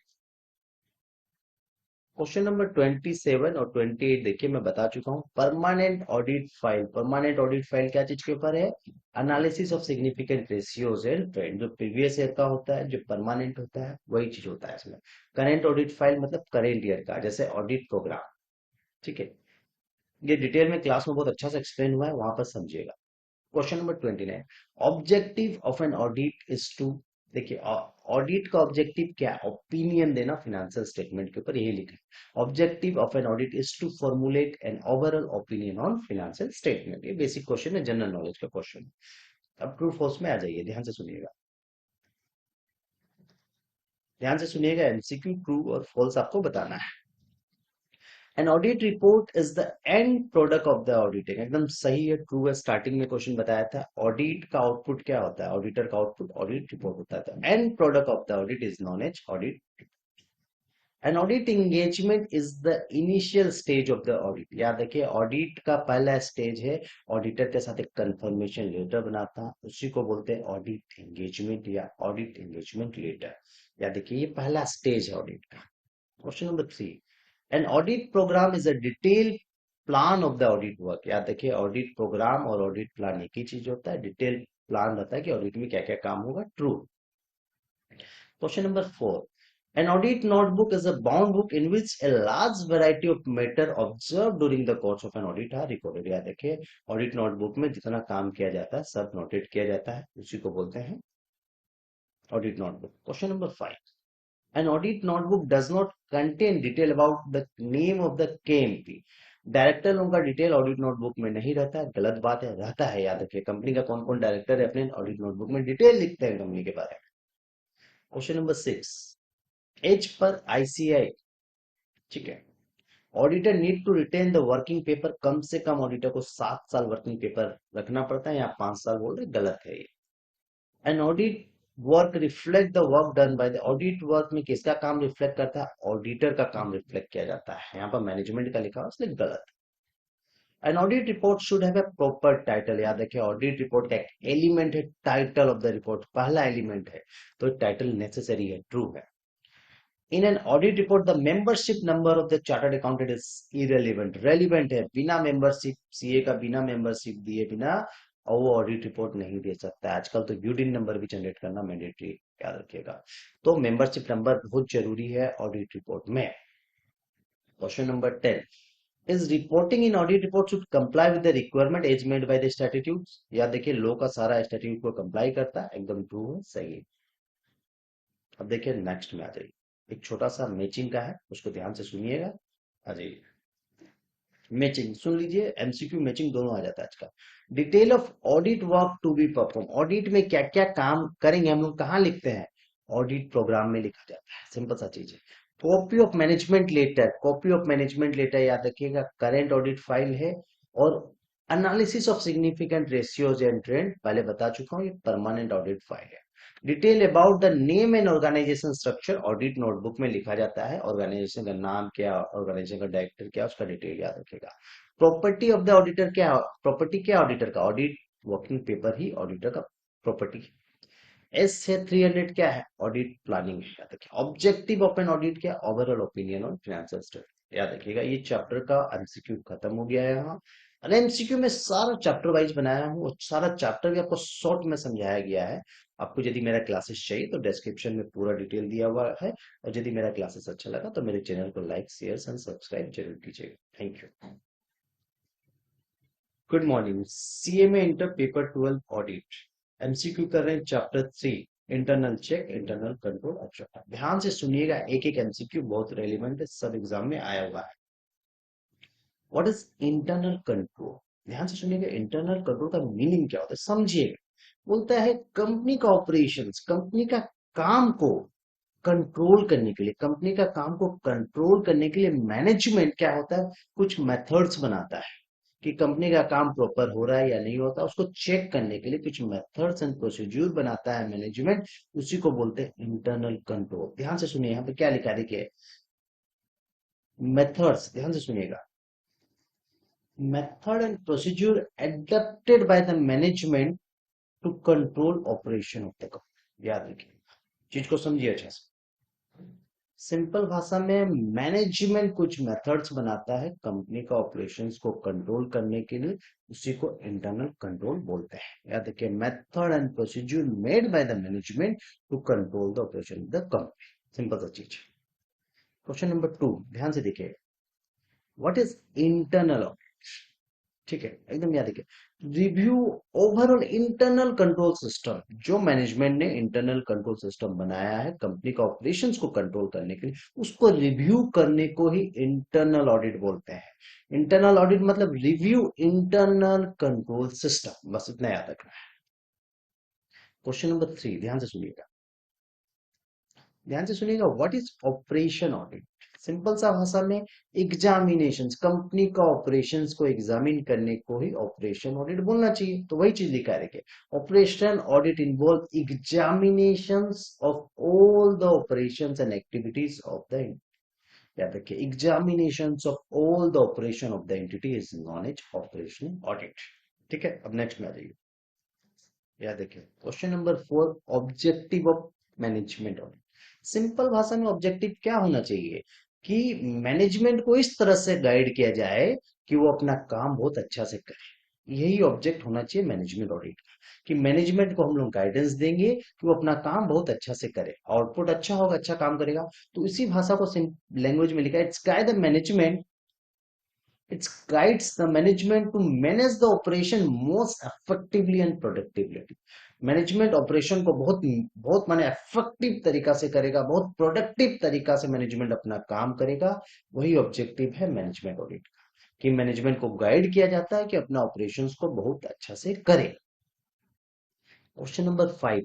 क्वेश्चन नंबर 27 और 28 देखिए मैं बता चुका हूं। Permanent audit file, permanent audit file क्या चीज के ऊपर है? Analysis of significant ratios and trend, जो प्रीवियस ईयर का होता है, जो परमानेंट होता है वही चीज होता है इसमें। करेंट ऑडिट फाइल मतलब करेंट ईयर का, जैसे ऑडिट प्रोग्राम, ठीक है। ये डिटेल में क्लास में बहुत अच्छा से एक्सप्लेन हुआ है, वहां पर समझिएगा। Question number 29, objective of an audit is to, देखिए ऑडिट का ऑब्जेक्टिव क्या है? ओपिनियन देना फिनेंशियल स्टेटमेंट के ऊपर, यही लिखा है। Objective of an audit is to formulate an overall opinion on financial statement. ये बेसिक क्वेश्चन है, जनरल नॉलेज का क्वेश्चन। अब ट्रू फॉल्स में आ जाइए, ध्यान से सुनिएगा, ध्यान से सुनिएगा। एमसीक्यू ट्रू और फॉल्स आपको बताना है। N audit report is the end product of the auditing, एकदम सही है, ट्रू है। स्टार्टिंग में क्वेश्चन बताया था, ऑडिट का आउटपुट क्या होता है? ऑडिटर का आउटपुट ऑडिट रिपोर्ट होता है। तो end product of the audit is known as audit. An audit engagement is the initial stage of the audit, याद रखिए ऑडिट का पहला स्टेज है ऑडिटर के साथ एक कंफर्मेशन लेटर बनाता, उसी को बोलते हैं ऑडिट एंगेजमेंट या ऑडिट एंगेजमेंट लेटर। याद रखिए ये पहला स्टेज है ऑडिट का। Question number 3, an audit program is a detail plan of the audit work, याद रखिए ऑडिट प्रोग्राम और ऑडिट प्लान एक ही चीज होता है, डिटेल प्लान रहता है कि ऑडिट में क्या क्या काम होगा। True. Question number 4, an audit notebook is a bound book in which a large variety of matter observed during the course of an audit are recorded। याद देखिए, ऑडिट नोटबुक में जितना काम किया जाता है सब नोटेट किया जाता है, उसी को बोलते हैं audit notebook. Question number 5, an audit notebook does not contain detail about the name of the KMP। Director लोगों का डिटेल ऑडिट नोटबुक में नहीं रहता है, गलत बात है, रहता है। याद रखिए, कंपनी का कौन कौन डायरेक्टर है अपने ऑडिट नोटबुक में डिटेल लिखते हैं कंपनी के बारे में। क्वेश्चन नंबर 6, एज पर ICI, ठीक है, auditor need to retain the working paper. कम से कम ऑडिटर को 7 साल वर्किंग पेपर रखना पड़ता है, यहाँ 5 साल बोल रहे, गलत है ये। An audit work reflect the work done by the audit. Work में किसका काम रिफ्लेक्ट करता है? ऑडिटर का काम रिफ्लेक्ट किया जाता है, यहाँ पर मैनेजमेंट का लिखा हुआ इसलिए गलत। N audit report should have a proper title. याद रखिए, ऑडिट रिपोर्ट का एक एलिमेंट है टाइटल ऑफ द रिपोर्ट, पहला एलिमेंट है, तो टाइटल नेसेसरी है, ट्रू है। In an audit report, the membership number of the chartered accountant is irrelevant। relevant है, बिना membership, CA का बिना membership दिए बिना और वो ऑडिट रिपोर्ट नहीं दे सकता। आजकल तो यूडिन नंबर भी जनरेट करना मैंडेटरी, याद रखिएगा। तो मेंबरशिप नंबर बहुत जरूरी है ऑडिट रिपोर्ट में। Question number 10, is reporting in audit report should comply with the requirement as made by the statutes। याद देखिए, लो का सारा स्टैट्यूट को कंप्लाई करता है, एकदम ट्रू है, सही है। अब देखिए नेक्स्ट में आ जाइए, एक छोटा सा मैचिंग का है, उसको ध्यान से सुनिएगा। आ जाइए, मैचिंग सुन लीजिए, MCQ मैचिंग दोनों आ जाता है आज का। Detail of audit work to be perform. Audit में क्या क्या काम करेंगे हम लोग, कहाँ लिखते हैं? ऑडिट प्रोग्राम में लिखा जाता है, सिंपल सा चीज है। Copy of management letter, copy of management letter याद रखिएगा, करेंट ऑडिट फाइल है। और analysis of significant ratios and trend, पहले बता चुका हूं, ये परमानेंट ऑडिट फाइल है। Detail about the name and organisation structure, audit notebook में लिखा जाता है, ऑर्गेनाइजेशन का नाम क्या, ऑर्गेनाइजेशन का डायरेक्टर क्या, उसका डिटेल याद रखेगा। प्रॉपर्टी ऑफ द ऑडिटर क्या, प्रॉपर्टी क्या ऑडिटर का, ऑडिट वर्किंग पेपर ही ऑडिटर का प्रॉपर्टी। एस है 300 क्या है, ऑडिट प्लानिंग, याद रखिए। ऑब्जेक्टिव ऑफ एन ऑडिट क्या, overall opinion on financial statement, याद रखिएगा। ये चैप्टर का MCQ खत्म हो गया है यहाँ, और MCQ में सारा चैप्टर वाइज बनाया हूँ, और सारा चैप्टर भी आपको शॉर्ट में समझाया गया है। आपको यदि मेरा क्लासेस चाहिए तो डिस्क्रिप्शन में पूरा डिटेल दिया हुआ है, और यदि मेरा क्लासेस अच्छा लगा तो मेरे चैनल को लाइक, शेयर एंड सब्सक्राइब जरूर कीजिएगा। Thank you. Good morning. CA में इंटर पेपर 12 ऑडिट MCQ कर रहे हैं chapter 3 internal check, internal control. अच्छा ध्यान से सुनिएगा, एक एक MCQ बहुत रेलिवेंट है, सब एग्जाम में आया हुआ है। What is internal control? ध्यान से सुनिएगा, इंटरनल कंट्रोल का मीनिंग क्या होता है समझिएगा। बोलता है कंपनी का ऑपरेशंस, कंपनी का काम को कंट्रोल करने के लिए, कंपनी का काम को कंट्रोल करने के लिए मैनेजमेंट क्या होता है, कुछ मेथड्स बनाता है कि कंपनी का काम प्रॉपर हो रहा है या नहीं होता, उसको चेक करने के लिए कुछ मेथड्स एंड प्रोसीड्यूर बनाता है मैनेजमेंट, उसी को बोलते हैं इंटरनल कंट्रोल। ध्यान से सुनिए, यहाँ पे क्या लिखा देखिए, मेथड्स, ध्यान से सुनिएगा, method and procedure adopted by the management to control operation of the company. याद रखिए, चीज को समझिए अच्छा से। सिंपल भाषा में मैनेजमेंट कुछ मेथड्स बनाता है कंपनी का ऑपरेशंस को कंट्रोल करने के लिए, उसी को इंटरनल कंट्रोल बोलते हैं। याद रखिए, method and procedure made by the management to control the operation of the company, simple सा चीज। क्वेश्चन नंबर 2 ध्यान से देखिए, व्हाट इज इंटरनल ऑडिट? ठीक है, एकदम याद रखिए, review overall internal control system, जो मैनेजमेंट ने इंटरनल कंट्रोल सिस्टम बनाया है कंपनी का ऑपरेशंस को कंट्रोल करने के लिए, उसको रिव्यू करने को ही इंटरनल ऑडिट बोलते हैं। इंटरनल ऑडिट मतलब रिव्यू इंटरनल कंट्रोल सिस्टम, बस इतना याद रखना है। क्वेश्चन नंबर 3 ध्यान से सुनिएगा, ध्यान से सुनिएगा, what is operation audit? Simple सा भाषा में एग्जामिनेशन, कंपनी का ऑपरेशंस को एग्जामिन करने को ही ऑपरेशन ऑडिट बोलना चाहिए, तो वही चीज लिखा है। Operation audit involve examinations of all the operations and activities of the, याद रखिए, examinations of all the operation of the entity is known as operation audit. ठीक है, अब नेक्स्ट में आ जाइए, याद देखिए, question number 4 objective of management audit. Simple भाषा में ऑब्जेक्टिव क्या होना चाहिए कि मैनेजमेंट को इस तरह से गाइड किया जाए कि वो अपना काम बहुत अच्छा से करे। यही ऑब्जेक्ट होना चाहिए मैनेजमेंट ऑडिट का, कि मैनेजमेंट को हम लोग गाइडेंस देंगे कि वो अपना काम बहुत अच्छा से करे, आउटपुट अच्छा होगा, अच्छा काम करेगा। तो इसी भाषा को लैंग्वेज में लिखा है, it's guide the management, it guides the management to manage the operation most effectively and productively। Management operation को बहुत बहुत माने इफेक्टिव तरीका से करेगा, बहुत प्रोडक्टिव तरीका से मैनेजमेंट अपना काम करेगा। वही ऑब्जेक्टिव है मैनेजमेंट ऑडिट का, कि मैनेजमेंट को गाइड किया जाता है कि अपना ऑपरेशंस को बहुत अच्छा से करे। Question number 5,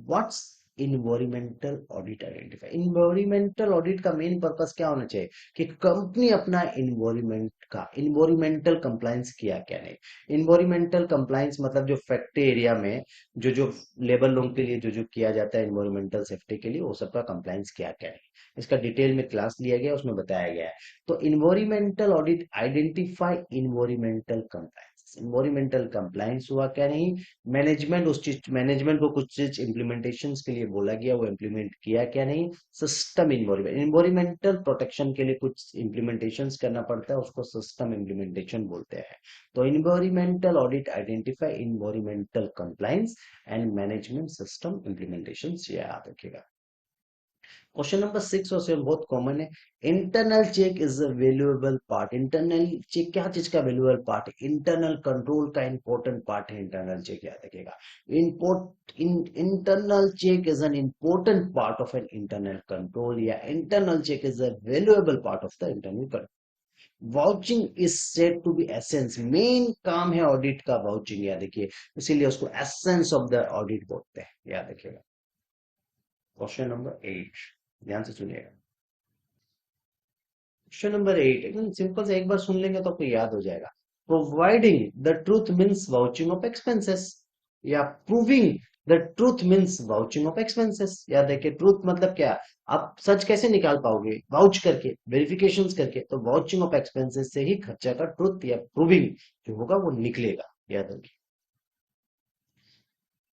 what's environmental audit identify. Environmental audit का मेन पर्पस क्या होना चाहिए, कि कंपनी अपना इन्वायरमेंट का इन्वायरमेंटल कंप्लायंस किया क्या नहीं। इन्वायरमेंटल कंप्लायंस मतलब जो फैक्ट्री एरिया में जो जो लेबर लोगों के लिए जो जो किया जाता है इन्वायरमेंटल सेफ्टी के लिए, वो सबका कंप्लायंस किया क्या नहीं, इसका डिटेल में क्लास लिया गया, उसमें बताया गया है। तो environmental audit identify environmental compliance, environmental compliance हुआ क्या नहीं, मैनेजमेंट उस चीज, मैनेजमेंट को कुछ चीज इंप्लीमेंटेशन के लिए बोला गया, वो इंप्लीमेंट किया क्या नहीं। सिस्टम इन्वायरमेंटल प्रोटेक्शन के लिए कुछ इंप्लीमेंटेशन करना पड़ता है, उसको सिस्टम इंप्लीमेंटेशन बोलते हैं। तो environmental audit identify environmental compliance and management system implementation, याद रखिएगा। क्वेश्चन नंबर 6 और 7 बहुत कॉमन है। Internal check is a valuable part. Internal check क्या चीज का वैल्यूएबल पार्ट है, इंटरनल कंट्रोल का इंपॉर्टेंट पार्ट है इंटरनल चेक, याद रखिएगा। Internal check is an important part of an internal control, या internal check is a valuable part of the internal control. Vouching is said to be essence, main काम है audit का vouching, याद रखिए, इसीलिए उसको एसेंस ऑफ द ऑडिट बोलते हैं, याद रखिएगा। क्वेश्चन नंबर 8, ध्यान से सुनिएगा। क्वेश्चन नंबर 8 एकदम सिंपल से, एक बार सुन लेंगे तो आपको याद हो जाएगा। Providing the truth means vouching of expenses, या proving the truth means vouching of expenses. याद देखिए, ट्रूथ मतलब क्या, आप सच कैसे निकाल पाओगे, वाउच करके, वेरिफिकेशंस करके। तो वाउचिंग ऑफ एक्सपेंसेस से ही खर्चा का ट्रूथ या प्रूविंग जो होगा वो निकलेगा, याद रखिए।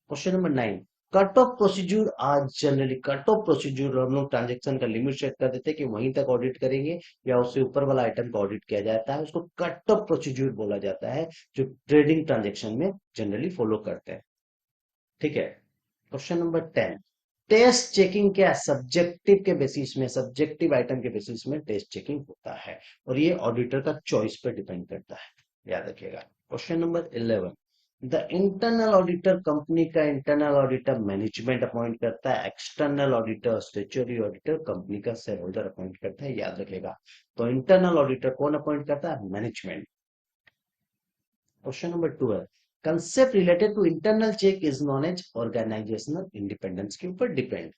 Question number 9, cut off procedure आज जनरली, कट ऑफ प्रोसीड्यूर हम लोग ट्रांजेक्शन का लिमिट सेट कर देते हैं कि वहीं तक ऑडिट करेंगे, या उससे ऊपर वाला आइटम का ऑडिट किया जाता है, उसको कट ऑफ प्रोसीड्यूर बोला जाता है, जो ट्रेडिंग ट्रांजेक्शन में जनरली फॉलो करते हैं। ठीक है। क्वेश्चन नंबर 10, टेस्ट चेकिंग क्या, सब्जेक्टिव के बेसिस में, सब्जेक्टिव आइटम के बेसिस में टेस्ट चेकिंग होता है, और ये ऑडिटर का चॉइस पर डिपेंड करता है, याद रखिएगा। Question number 11, the internal auditor, company का इंटरनल ऑडिटर मैनेजमेंट अपॉइंट करता है, external auditor statutory auditor company का शेयर होल्डर अपॉइंट करता है, याद रखेगा। तो इंटरनल ऑडिटर कौन अपॉइंट करता है, management. Question number 12, concept related to internal check is known as organisational independence के ऊपर depend.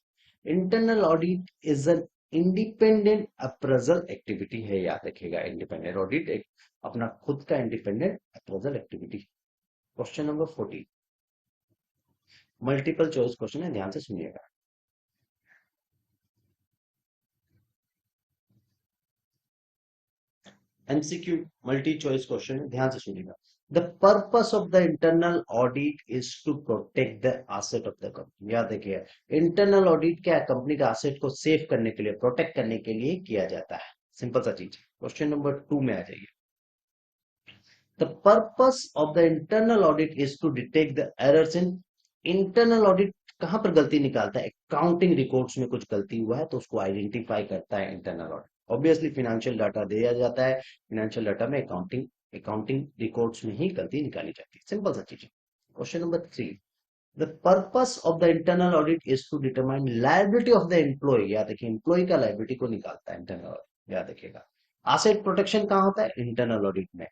Internal audit is an independent appraisal activity है, याद रखिएगा। इंडिपेंडेंट ऑडिट एक अपना खुद का independent appraisal activity. Question number 14, multiple choice question है, ध्यान से सुनिएगा। एमसीक्यू मल्टी चॉइस क्वेश्चन है, ध्यान से सुनिएगा। The purpose of the internal audit is to protect the asset of the company, याद रखिए। इंटरनल ऑडिट क्या है, कंपनी का एसेट को सेव करने के लिए, प्रोटेक्ट करने के लिए किया जाता है, सिंपल सा चीज। क्वेश्चन नंबर 2 में आ जाइए। The purpose of the internal audit is to detect the errors in, internal audit कहां पर गलती निकालता है, अकाउंटिंग रिकॉर्ड्स में कुछ गलती हुआ है तो उसको आइडेंटिफाई करता है internal audit. Obviously financial data दिया जाता है, फाइनेंशियल डाटा में अकाउंटिंग रिकॉर्ड्स में ही गलती निकाली जाती है, सिंपल सा चीज है। Question number 3, the purpose of the internal audit is to determine liability of the employ, याद देखिए, एम्प्लॉय का लायबिलिटी को निकालता है इंटरनल ऑडिट, याद रखिएगा। एसेट प्रोटेक्शन कहां होता है, इंटरनल ऑडिट में।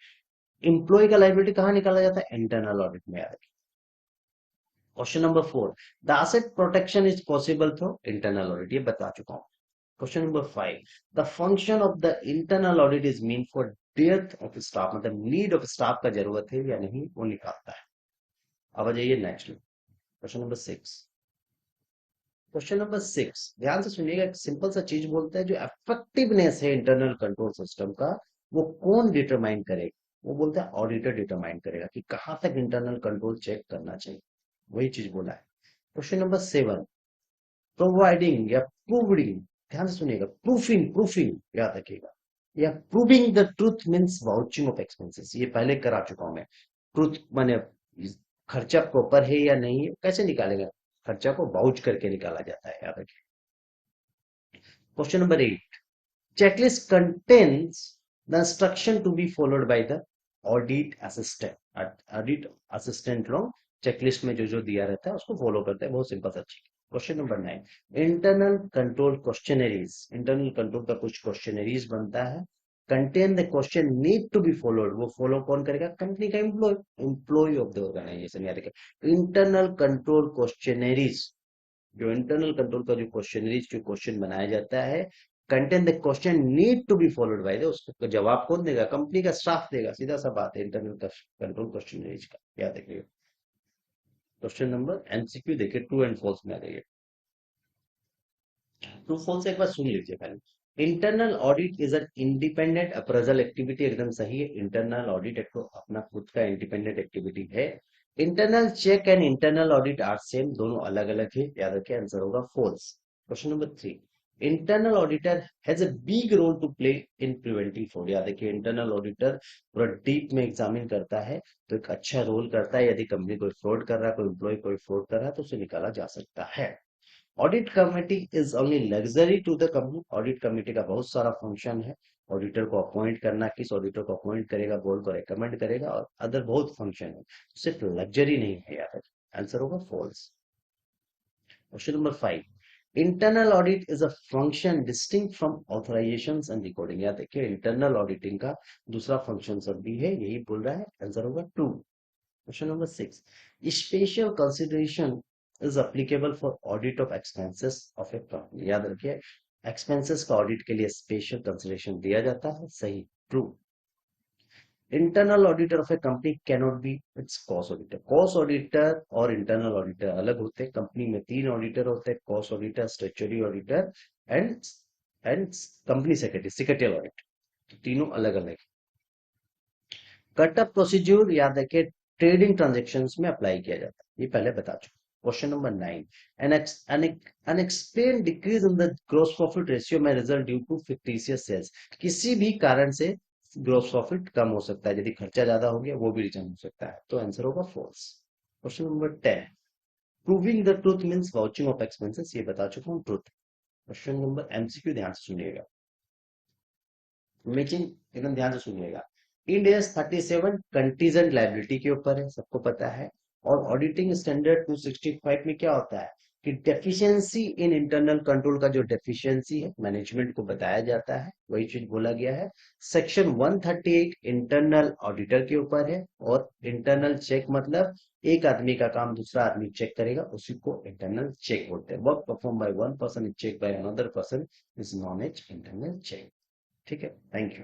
एम्प्लॉय का लायबिलिटी कहां निकाला जाता है, इंटरनल ऑडिट में, याद रखिए। Question number 4, the asset protection is possible through internal audit, ये बता चुका हूं। Question number 5, the function of the internal audit is mean for death of staff, मतलब नीड ऑफ स्टाफ का जरूरत है या नहीं वो निकालता है। अब आ जाइए next question number 6। Question number 6 ध्यान से सुनिएगा, एक सिंपल सा चीज बोलता है, जो इफेक्टिवनेस है इंटरनल कंट्रोल सिस्टम का वो कौन डिटरमाइन करेगा, वो बोलता है ऑडिटर डिटरमाइन करेगा कि कहां तक इंटरनल कंट्रोल चेक करना चाहिए, वही चीज बोला है। क्वेश्चन नंबर 7, प्रोवाइडिंग या प्रूविंग, ध्यान से सुनिएगा, प्रूफिंग प्रूफिंग याद रखिएगा, या proving the truth means vouching of expenses, ये पहले करा चुका हूं मैं। ट्रूथ माने खर्चा प्रॉपर है या नहीं है, कैसे निकालेगा? खर्चा को बाउच करके निकाला जाता है, याद रखिए। Question number 8, checklist contains the instruction to be followed by the audit assistant. Audit assistant लोग चेकलिस्ट में जो जो दिया रहता है उसको फॉलो करते हैं, बहुत सिंपल सा चीज। Question number 9, internal control questionnaires. Internal control का कुछ क्वेश्चनरीज बनता है, contain the question need to be followed. वो फॉलो कौन करेगा? कंपनी का एम्प्लॉय ऑफ द ऑर्गेनाइजेशन, याद रखिए। इंटरनल कंट्रोल क्वेश्चनरीज, जो इंटरनल कंट्रोल का जो क्वेश्चनरीज जो क्वेश्चन बनाया जाता है, contain the question need to be followed by the, उसको जवाब कौन देगा? कंपनी का स्टाफ देगा, सीधा सा बात है इंटरनल कंट्रोल क्वेश्चनरीज का, याद रखिएगा। क्वेश्चन नंबर एमसीक्यू देखिए, ट्रू एंड फॉल्स में आ जाइए। ट्रू फॉल्स एक बार सुन लीजिए पहले। Internal audit is an independent appraisal activity, एकदम सही है। इंटरनल ऑडिट एक तो अपना खुद का इंडिपेंडेंट एक्टिविटी है। Internal check and internal audit are same, दोनों अलग अलग है, याद रखिए। आंसर होगा false. Question number 3, internal auditor has a big role to play in preventing fraud. याद रखिए, इंटरनल ऑडिटर पूरा डीप में एग्जामिन करता है तो एक अच्छा रोल करता है। यदि कंपनी कोई फ्रॉड कर रहा है, कोई एम्प्लॉय कोई फ्रॉड कर रहा है, तो उसे निकाला जा सकता है। Audit committee is only luxury to the company. Audit committee का बहुत सारा फंक्शन है, ऑडिटर को अपॉइंट करना, किस ऑडिटर को अपॉइंट करेगा, बोर्ड को रेकमेंड करेगा, और अदर बहुत फंक्शन है, सिर्फ लग्जरी नहीं है, याद रखिए। आंसर होगा false. Question number 5, internal audit is a function distinct from authorisation and recording. याद देखिए, इंटरनल ऑडिटिंग का दूसरा फंक्शन सब भी है, यही बोल रहा है। आंसर होगा true. Question number 6, special consideration is applicable for audit of expenses of A company. याद रखिए, एक्सपेंसेस का ऑडिट के लिए स्पेशल कंसिडरेशन दिया जाता है, सही, true. Internal auditor of A company cannot be it's cost auditor. Cost auditor और इंटरनल ऑडिटर अलग होते हैं। कंपनी में 3 ऑडिटर होते हैं, cost auditor, statutory auditor and and company secretary, secretarial audit, तो तीनों अलग अलग। कट ऑफ प्रोसीड्यूर, याद रखिए, ट्रेडिंग ट्रांजेक्शन्स में अप्लाई किया जाता है, ये पहले बता चुका। Question number 9, unexplained decrease in the gross profit ratio में result due to fictitious sales. किसी भी कारण से ग्रॉस प्रॉफिट कम हो सकता है, यदि खर्चा ज्यादा हो गया वो भी रीजन हो सकता है, तो आंसर होगा false. Question number 10, proving the truth means vouching of expenses, ये बता चुका हूँ, ट्रूथ। क्वेश्चन नंबर एमसीक्यू, ध्यान से सुनिएगा, मैचिंग एकदम ध्यान से सुनिएगा। इंड एस 37 कंटीजेंट लाइबिलिटी के ऊपर है, सबको पता है। और ऑडिटिंग स्टैंडर्ड 265 में क्या होता है कि डेफिशिएंसी इन इंटरनल कंट्रोल का जो डेफिशिएंसी है मैनेजमेंट को बताया जाता है, वही चीज बोला गया है। सेक्शन 138 इंटरनल ऑडिटर के ऊपर है, और इंटरनल चेक मतलब एक आदमी का काम दूसरा आदमी चेक करेगा, उसी को इंटरनल चेक बोलते हैं। Work perform by one person is check by another person is known as internal check. ठीक है, थैंक यू।